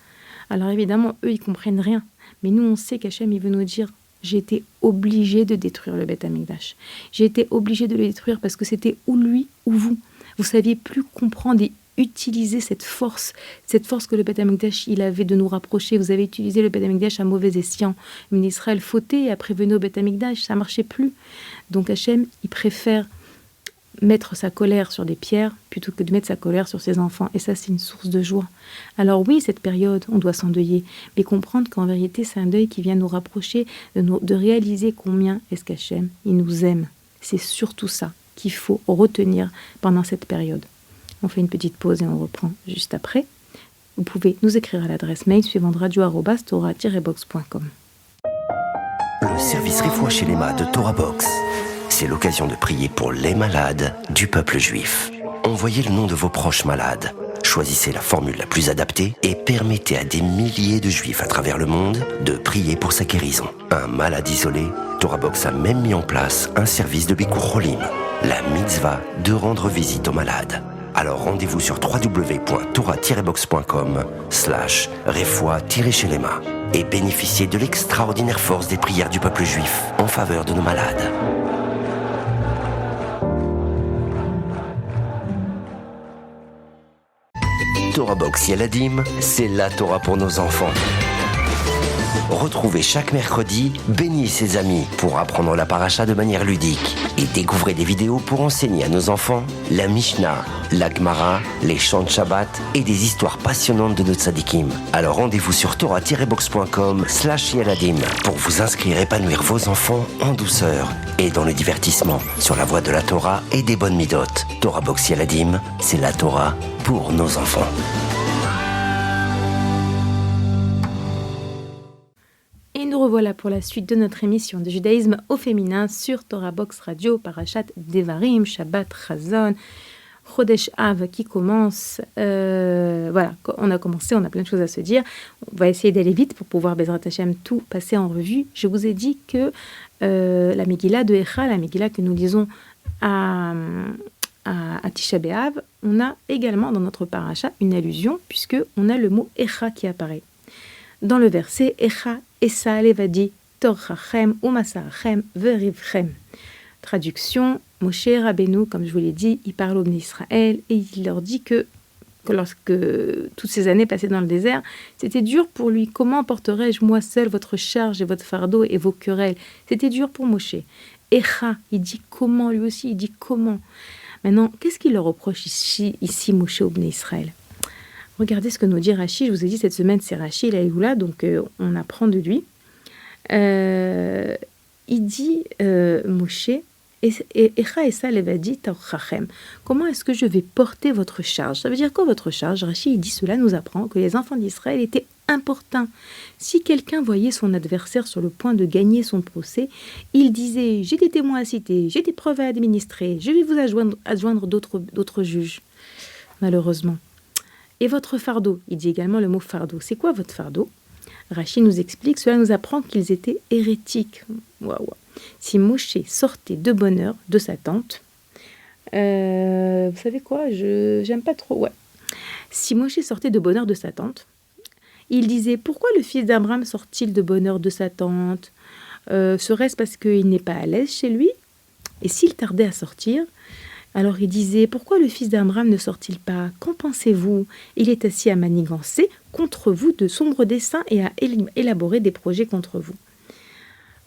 Alors évidemment, eux, ils comprennent rien. Mais nous, on sait qu'Hachem, il veut nous dire, j'ai été obligé de détruire le Beth Amikdash. J'ai été obligé de le détruire parce que c'était ou lui ou vous. Vous saviez plus comprendre et utiliser cette force que le Beth Amikdash il avait de nous rapprocher. Vous avez utilisé le Beth Amikdash à mauvais escient. Mais Israël fautait et a prévenu au Beth Amikdash, ça marchait plus. Donc Hachem, il préfère mettre sa colère sur des pierres plutôt que de mettre sa colère sur ses enfants. Et ça, c'est une source de joie. Alors oui, cette période, on doit s'endeuiller, mais comprendre qu'en vérité, c'est un deuil qui vient nous rapprocher, de réaliser combien est-ce qu'Hachem, il nous aime. C'est surtout ça qu'il faut retenir pendant cette période. On fait une petite pause et on reprend juste après. Vous pouvez nous écrire à l'adresse mail suivante radio@torah-box.com. Le service Refoua Shelema de Torah Box. C'est l'occasion de prier pour les malades du peuple juif. Envoyez le nom de vos proches malades. Choisissez la formule la plus adaptée et permettez à des milliers de juifs à travers le monde de prier pour sa guérison. Un malade isolé, Torah Box a même mis en place un service de Bikur Cholim, la mitzvah de rendre visite aux malades. Alors rendez-vous sur www.torah-box.com/refoua-shelema et bénéficiez de l'extraordinaire force des prières du peuple juif en faveur de nos malades. Torah Box Yeladim, c'est la Torah pour nos enfants. Retrouvez chaque mercredi Béni et ses amis pour apprendre la paracha de manière ludique et découvrez des vidéos pour enseigner à nos enfants la Mishnah, la Gemara, les chants de Shabbat et des histoires passionnantes de nos tzadikim. Alors rendez-vous sur torah-box.com/yeladim pour vous inscrire et épanouir vos enfants en douceur et dans le divertissement sur la voie de la Torah et des bonnes midot. Torah Box Yeladim, c'est la Torah pour nos enfants. Et nous revoilà pour la suite de notre émission de judaïsme au féminin sur Torah Box Radio, Parashat Devarim, Shabbat, Chazon, Chodesh Av qui commence. Voilà, on a commencé, on a plein de choses à se dire. On va essayer d'aller vite pour pouvoir, Bezrat Hashem, tout passer en revue. Je vous ai dit que la Megillah de Echa, la Megillah que nous lisons à Tisha B'Av, on a également dans notre parasha une allusion puisque on a le mot Echa qui apparaît. Dans le verset Echa Esa Levadi Torchachem Umasarachem Verivchem. Traduction, Moshe Rabbeinu, comme je vous l'ai dit, il parle aux Bnei Israël et il leur dit que lorsque toutes ces années passées dans le désert, c'était dur pour lui. Comment porterai-je moi seul votre charge et votre fardeau et vos querelles? C'était dur pour Moshe. Echa, il dit comment, lui aussi, il dit comment. Maintenant, qu'est-ce qu'il leur reproche ici Moshe au Bnei Israël? Regardez ce que nous dit Rashi. Je vous ai dit, cette semaine, c'est Rashi, il est là, donc on apprend de lui. Il dit, Moshe, Echa Esa Levadi Torchachem. Comment est-ce que je vais porter votre charge? Ça veut dire quoi votre charge? Rashi, il dit, cela nous apprend que les enfants d'Israël étaient importants. Si quelqu'un voyait son adversaire sur le point de gagner son procès, il disait, j'ai des témoins à citer, j'ai des preuves à administrer, je vais vous adjoindre d'autres juges. Malheureusement. Et votre fardeau, il dit également le mot fardeau. C'est quoi votre fardeau? Rashi nous explique, cela nous apprend qu'ils étaient hérétiques. Waouh. Si Moshe sortait de bonne heure de sa tente, vous savez quoi, j'aime pas trop, ouais. Si Moshe sortait de bonne heure de sa tente, il disait, pourquoi le fils d'Abraham sort-il de bonne heure de sa tente? Serait-ce parce qu'il n'est pas à l'aise chez lui? Et s'il tardait à sortir, Alors il disait, pourquoi le fils d'Amram ne sort-il pas? Qu'en pensez-vous? Il est assis à manigancer contre vous de sombres desseins et à élaborer des projets contre vous.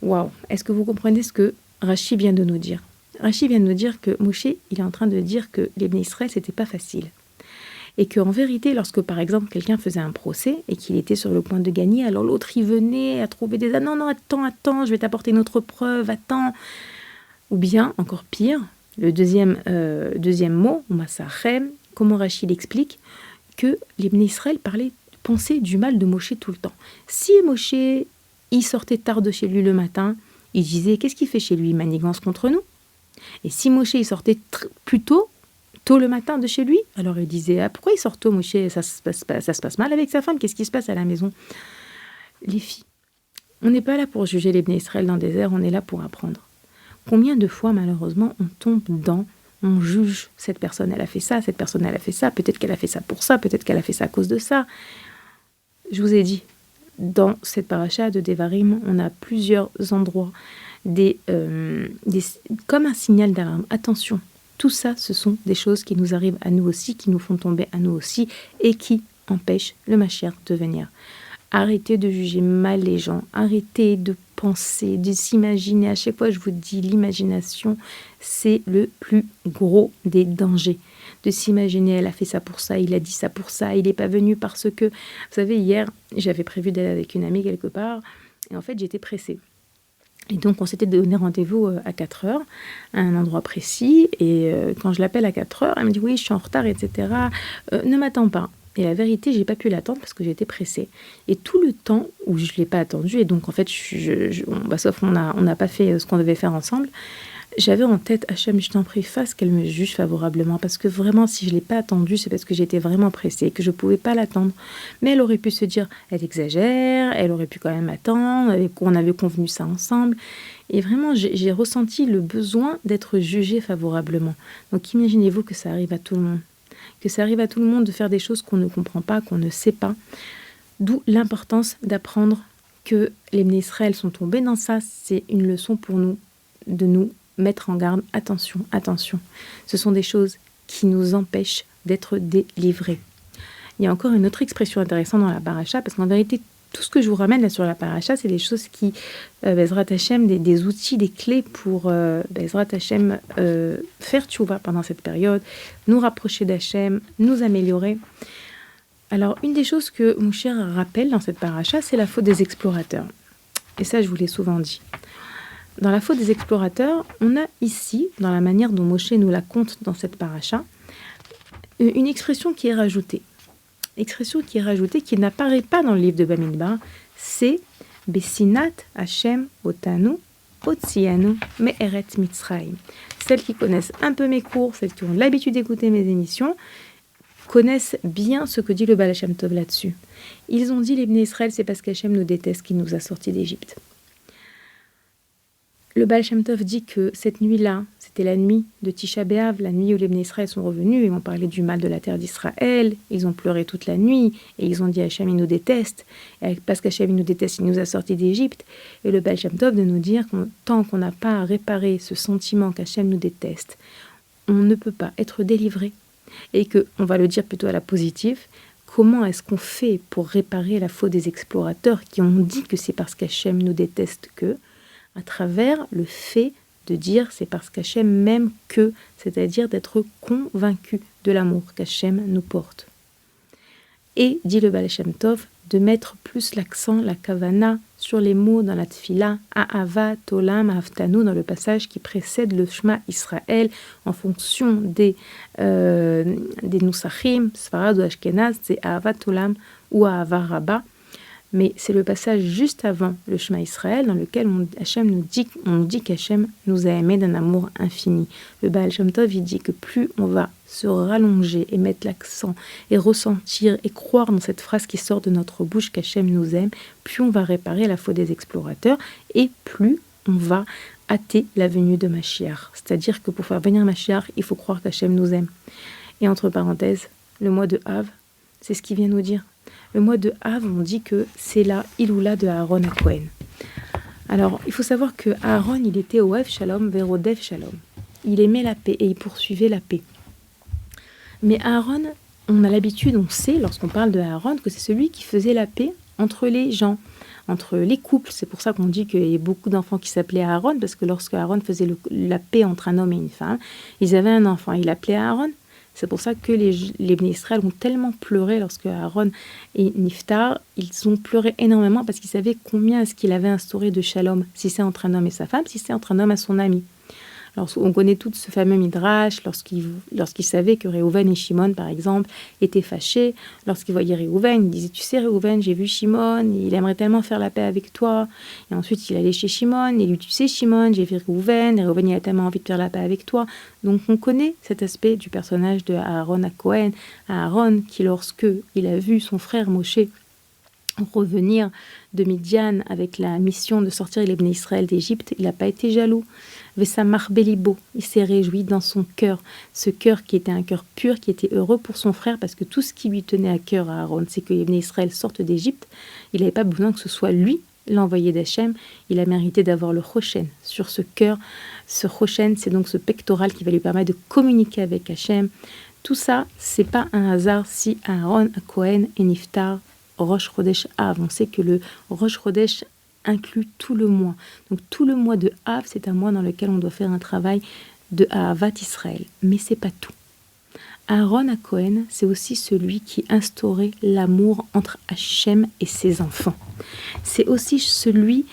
Waouh! Est-ce que vous comprenez ce que Rachi vient de nous dire? Rachi vient de nous dire que Moshe, il est en train de dire que les Bnei Israël, c'était pas facile. Et qu'en vérité, lorsque par exemple quelqu'un faisait un procès et qu'il était sur le point de gagner, alors l'autre il venait à trouver des... Ah non, attends, je vais t'apporter une autre preuve, attends. Ou bien, encore pire, le deuxième mot, Masachem, comment Rachid explique que les Bnei Israël pensaient du mal de Moshe tout le temps. Si Moshe, il sortait tard de chez lui le matin, il disait, qu'est-ce qu'il fait chez lui? Il manigance contre nous. Et si Moshe, il sortait plus tôt le matin de chez lui, alors il disait, ah, pourquoi il sort tôt, Moshe? Ça se passe mal avec sa femme, qu'est-ce qui se passe à la maison? Les filles, on n'est pas là pour juger les Bnei Israël dans le désert, on est là pour apprendre. Combien de fois, malheureusement, on juge cette personne, elle a fait ça, cette personne, elle a fait ça, peut-être qu'elle a fait ça pour ça, peut-être qu'elle a fait ça à cause de ça. Je vous ai dit, dans cette paracha de Devarim, on a plusieurs endroits, comme un signal d'alarme. Attention, tout ça, ce sont des choses qui nous arrivent à nous aussi, qui nous font tomber à nous aussi, et qui empêchent le Mashiach de venir. Arrêtez de juger mal les gens, arrêtez de penser, de s'imaginer. À chaque fois, je vous dis, l'imagination, c'est le plus gros des dangers. De s'imaginer, elle a fait ça pour ça, il a dit ça pour ça, il n'est pas venu parce que... Vous savez, hier, j'avais prévu d'aller avec une amie quelque part, et en fait, j'étais pressée. Et donc, on s'était donné rendez-vous à 4 heures, à un endroit précis, et quand je l'appelle à 4 heures, elle me dit « Oui, je suis en retard, etc. Ne m'attends pas ». Et la vérité, j'ai pas pu l'attendre parce que j'étais pressée. Et tout le temps où je l'ai pas attendu, et donc en fait, sauf on n'a pas fait ce qu'on devait faire ensemble, j'avais en tête, Hachem, je t'en prie, fasse qu'elle me juge favorablement, parce que vraiment, si je l'ai pas attendue, c'est parce que j'étais vraiment pressée, que je pouvais pas l'attendre. Mais elle aurait pu se dire, elle exagère, elle aurait pu quand même attendre, on avait convenu ça ensemble. Et vraiment, j'ai ressenti le besoin d'être jugée favorablement. Donc imaginez-vous que ça arrive à tout le monde. Que ça arrive à tout le monde de faire des choses qu'on ne comprend pas, qu'on ne sait pas. D'où l'importance d'apprendre que les Bnei Israël sont tombés dans ça. C'est une leçon pour nous, de nous mettre en garde. Attention, attention. Ce sont des choses qui nous empêchent d'être délivrés. Il y a encore une autre expression intéressante dans la paracha, parce qu'en vérité, tout ce que je vous ramène là sur la paracha, c'est des choses qui, Bezrat Hashem, des outils, des clés pour Bezrat Hashem faire tchouva pendant cette période, nous rapprocher d'Hashem, nous améliorer. Alors, une des choses que Moshe rappelle dans cette paracha, c'est la faute des explorateurs. Et ça, je vous l'ai souvent dit. Dans la faute des explorateurs, on a ici, dans la manière dont Moshe nous la conte dans cette paracha, une expression qui est rajoutée. Expression qui est rajoutée, qui n'apparaît pas dans le livre de Bamidbar, c'est Bessinat Hashem Otanu Otzianu Me'eret Mitzrayim. Celles qui connaissent un peu mes cours, celles qui ont l'habitude d'écouter mes émissions, connaissent bien ce que dit le Baal Shem Tov là-dessus. Ils ont dit, les Bnei Israël, c'est parce qu'Hachem nous déteste qu'il nous a sortis d'Égypte. Le Baal Shem Tov dit que cette nuit-là, c'était la nuit de Tisha B'Av, la nuit où les Bnei Israël sont revenus, ils ont parlé du mal de la terre d'Israël, ils ont pleuré toute la nuit, et ils ont dit Hachem, il nous déteste, et parce qu'Hachem, il nous déteste, il nous a sortis d'Égypte. Et le Baal Shem Tov de nous dire que tant qu'on n'a pas réparé ce sentiment qu'Hachem nous déteste, on ne peut pas être délivré. Et que, on va le dire plutôt à la positive, comment est-ce qu'on fait pour réparer la faute des explorateurs qui ont dit que c'est parce qu'Hachem nous déteste que, à travers le fait de dire c'est parce qu'Hachem m'aime que, c'est-à-dire d'être convaincu de l'amour qu'Hachem nous porte. Et, dit le Baal Shem Tov, de mettre plus l'accent, la kavana, sur les mots dans la tfila, Ahava, Tolam, Ahavtanu, dans le passage qui précède le Shema Israël, en fonction des Nusachim, Sfarad ou Ashkenaz, c'est Ahava, Tolam ou Ahava Rabba. Mais c'est le passage juste avant le Shema Israël dans lequel Hachem nous dit qu'Hachem nous a aimés d'un amour infini. Le Baal Shem Tov, il dit que plus on va se rallonger et mettre l'accent et ressentir et croire dans cette phrase qui sort de notre bouche qu'Hachem nous aime, plus on va réparer la faute des explorateurs et plus on va hâter la venue de Mashiach. C'est-à-dire que pour faire venir Mashiach, il faut croire qu'Hachem nous aime. Et entre parenthèses, le mois de Av, c'est ce qu'il vient nous dire. Le mois de Av, on dit que c'est la Iloula de Aaron à Cohen. Alors, il faut savoir que Aaron, il était au Ev Shalom vers au Dev Shalom. il aimait la paix et il poursuivait la paix. Mais Aaron, on a l'habitude, on sait, lorsqu'on parle de Aaron, que c'est celui qui faisait la paix entre les gens, entre les couples. C'est pour ça qu'on dit qu'il y a beaucoup d'enfants qui s'appelaient Aaron, parce que lorsque Aaron faisait la paix entre un homme et une femme, ils avaient un enfant, il l'appelait Aaron. C'est pour ça que les Bnei Israël ont tellement pleuré lorsque Aaron et Niftar, ils ont pleuré énormément parce qu'ils savaient combien est-ce qu'il avait instauré de shalom, si c'est entre un homme et sa femme, si c'est entre un homme et son ami. Alors, on connaît tout ce fameux midrash lorsqu'il savait que Réhouven et Shimon, par exemple, étaient fâchés. Lorsqu'il voyait Réhouven, il disait « Tu sais, Réhouven, j'ai vu Shimon, il aimerait tellement faire la paix avec toi. » Et ensuite, il allait chez Shimon, et il lui dit « Tu sais, Shimon, j'ai vu Réhouven, et Réhouven, il a tellement envie de faire la paix avec toi. » Donc, on connaît cet aspect du personnage de Aaron à Cohen. Aaron, qui, lorsque il a vu son frère Moshe revenir de Midian avec la mission de sortir les Bnei Israël d'Égypte, il n'a pas été jaloux. Vesamar Belibo, il s'est réjoui dans son cœur, ce cœur qui était un cœur pur, qui était heureux pour son frère, parce que tout ce qui lui tenait à cœur à Aaron, c'est que les Bnei Israël sortent d'Égypte. Il n'avait pas besoin que ce soit lui l'envoyé d'Hachem, il a mérité d'avoir le Choshen sur ce cœur. Ce Choshen, c'est donc ce pectoral qui va lui permettre de communiquer avec Hachem. Tout ça, c'est pas un hasard si Aaron, Cohen et Niftar Rosh Chodesh Av. On sait que le Rosh Chodesh inclut tout le mois. Donc tout le mois de Av, c'est un mois dans lequel on doit faire un travail de Ahavat Israël. Mais c'est pas tout. Aaron à Cohen, c'est aussi celui qui instaurait l'amour entre Hachem et ses enfants. C'est aussi celui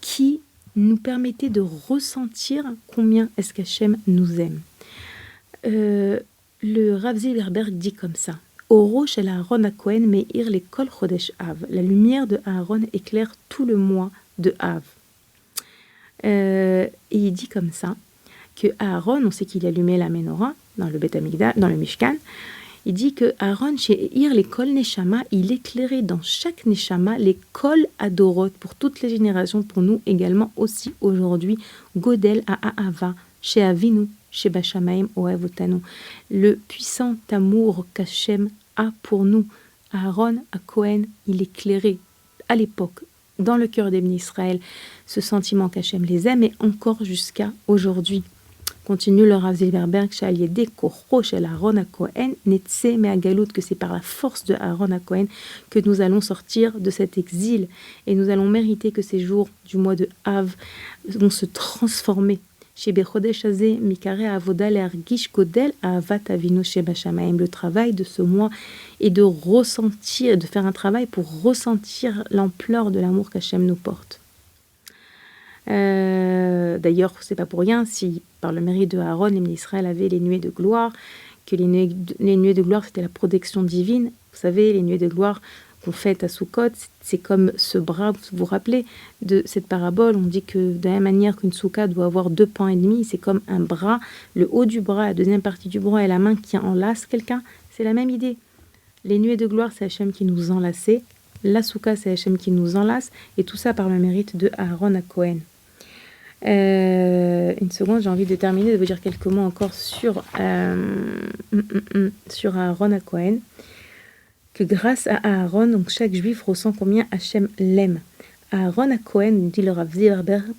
qui nous permettait de ressentir combien est-ce qu'Hachem nous aime. Le Rav Zilberberg dit comme ça. Oro shel Aaron à Cohen meir le kol chodesh Av. La lumière de Aaron éclaire tout le mois de Av. Et il dit comme ça que Aaron, on sait qu'il allumait la menorah dans le Beth Amikdash, dans le Mishkan. Il dit que Aaron chez Ir les kol neshama, il éclairait dans chaque neshama les kol adorot pour toutes les générations, pour nous également aussi aujourd'hui. Godel à Ahava chez Avinu. Chez Bashamaim Oavotanu, le puissant amour qu'Hachem a pour nous. Aaron à Cohen, il éclairait à l'époque, dans le cœur des Bnei Israël, ce sentiment qu'Hachem les aime et encore jusqu'à aujourd'hui. Continue le Rav Zilberberg, Shaliede Koro Shel Aaron à Cohen, Netse Meagalout, que c'est par la force de Aaron à Cohen que nous allons sortir de cet exil et nous allons mériter que ces jours du mois de Av vont se transformer. Le travail de ce mois est de ressentir, de faire un travail pour ressentir l'ampleur de l'amour qu'Hachem nous porte. D'ailleurs, c'est pas pour rien si, par le mérite de Aaron, les Bnei Israël avaient les nuées de gloire, que les nuées de gloire, c'était la protection divine. Vous savez, les nuées de gloire qu'on fête à Sukkot, c'est comme ce bras, vous vous rappelez de cette parabole, on dit que de la même manière qu'une soukha doit avoir 2 pans et demi, c'est comme un bras, le haut du bras, la deuxième partie du bras et la main qui enlace quelqu'un, c'est la même idée. Les nuées de gloire, c'est Hachem qui nous enlaçait, la soukha, c'est Hachem qui nous enlace, et tout ça par le mérite de Aaron à Cohen. Une seconde, j'ai envie de terminer, de vous dire quelques mots encore sur Aaron à Cohen. Que grâce à Aaron, donc chaque juif ressent combien Hachem l'aime. Aaron à Cohen, dit le Rav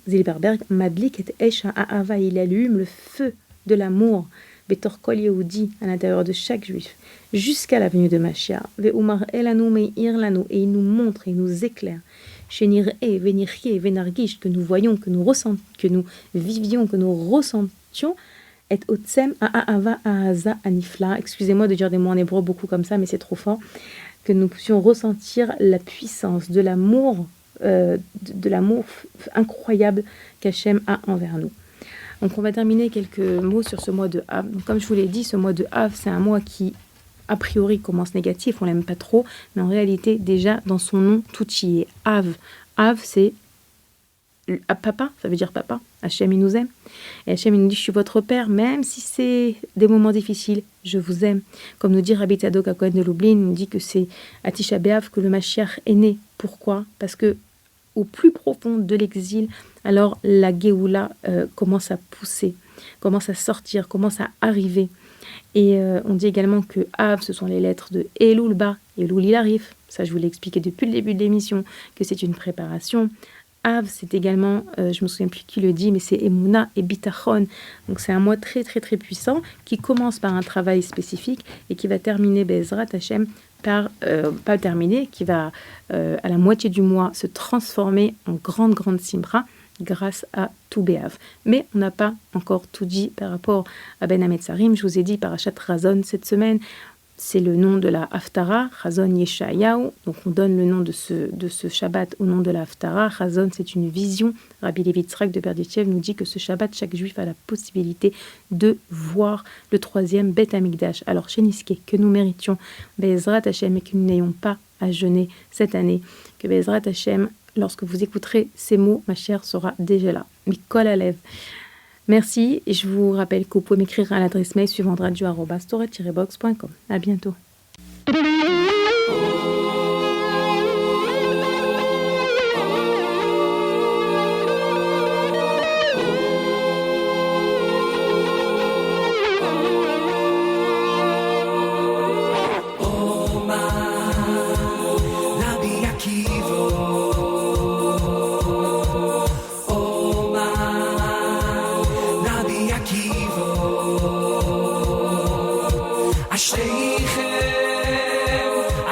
Zilberberg, Madlik et Esh Ha'ava, il allume le feu de l'amour, Betor Kol Yehudi, à l'intérieur de chaque juif, jusqu'à la venue de Mashiach. Ve'umar elanu me'ir lanu, et il nous montre, et il nous éclaire. Shenir'e, venir'e, venargish, que nous voyons, que nous ressentons, que nous vivions, que nous ressentions, et otsem a'ava a'aza anifla. Excusez-moi de dire des mots en hébreu beaucoup comme ça, mais c'est trop fort. Que nous puissions ressentir la puissance de l'amour, de l'amour incroyable qu'Hachem a envers nous. Donc on va terminer quelques mots sur ce mois de Av. Donc, comme je vous l'ai dit, ce mois de Av, c'est un mois qui, a priori, commence négatif, on l'aime pas trop, mais en réalité, déjà, dans son nom, tout y est. Av. Av, c'est papa, ça veut dire papa. Hachem, il nous aime. Et Hachem, il nous dit, je suis votre père, même si c'est des moments difficiles, je vous aime. Comme nous dit Rabbi Tzadok à Cohen de Lublin, il nous dit que c'est à Tisha B'Av que le Mashiach est né. Pourquoi ? Parce que au plus profond de l'exil, alors la Géoula commence à pousser, commence à sortir, commence à arriver. Et on dit également que Av, ce sont les lettres de Elul Ba, Elul il arrive. Ça, je vous l'ai expliqué depuis le début de l'émission, que c'est une préparation. Av, c'est également, je me souviens plus qui le dit, mais c'est Emouna et Bitachon. Donc c'est un mois très très très puissant qui commence par un travail spécifique et qui va terminer Be'ezrat Hashem par, pas terminer, qui va à la moitié du mois se transformer en grande simra grâce à tout Béav. Mais on n'a pas encore tout dit par rapport à Ben Hametzarim. Je vous ai dit Parashat Razon cette semaine. C'est le nom de la Haftara, Chazon Yeshayahu. Donc on donne le nom de ce Shabbat au nom de la Haftara. Chazon, c'est une vision. Rabbi Levi Yitzhak de Berditchev nous dit que ce Shabbat, chaque juif a la possibilité de voir le 3e Beth Amikdash. Alors chez Niske, que nous méritions Be'ezrat Hashem et que nous n'ayons pas à jeûner cette année. Que Be'ezrat Hashem, lorsque vous écouterez ces mots, ma chère sera déjà là. Mikol Alev. Merci et je vous rappelle que vous pouvez m'écrire à l'adresse mail suivante radio@torah-box.com. À bientôt.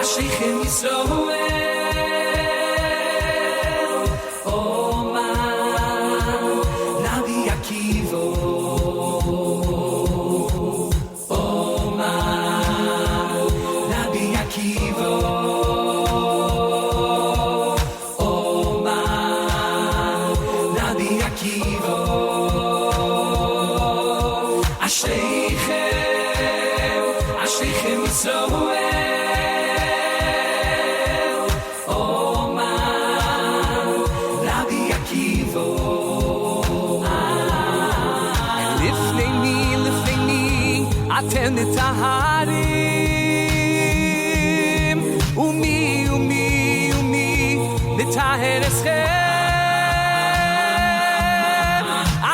Ashreichem Yisroel, Oma, Rabbi Akiva, Oma, Rabbi Akiva, Oma, Rabbi Akiva, Ashreichem Yisroel. Aten taharim, umi b'taher eschem.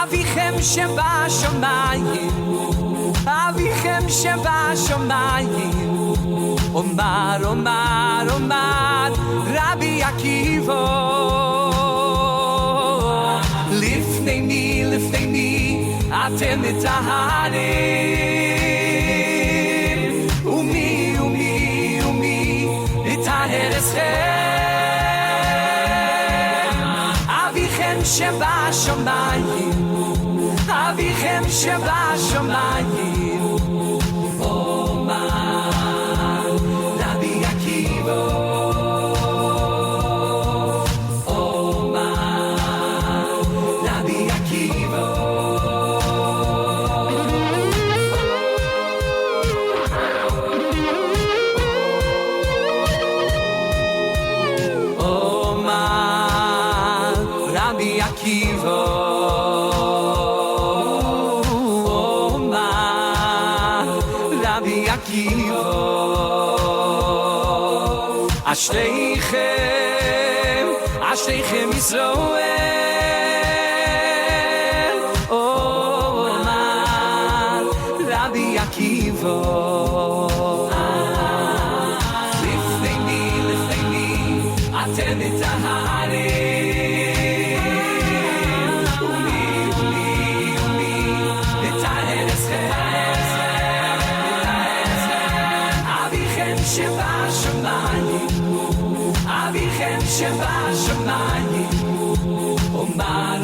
Avichem sheba shomayim, Avichem sheba shomayim. Omar, Rabbi Akiva. Lifnei mi, aten taharim. Avichem sheba shomayim, Avichem sheba shomayim. Omar, Rabbi Akiva. Omar, Rabbi Akiva. Akiva, Oma, Rabbi Akiva. Ashreichem Yisroel, Oma, Rabbi Akiva. Lifnei mi, aten taharim. Sheba shomayim, Avichem sheba shomayim. Omar,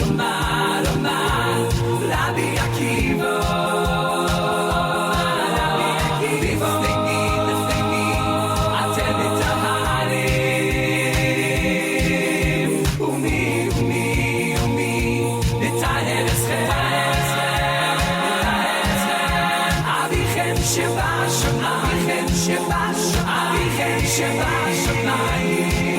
Rabbi Akiva. Lifnei mi, aten taharim. Umi b'taher eschem. Avichem sheba shomayim, Avichem sheba shomayim.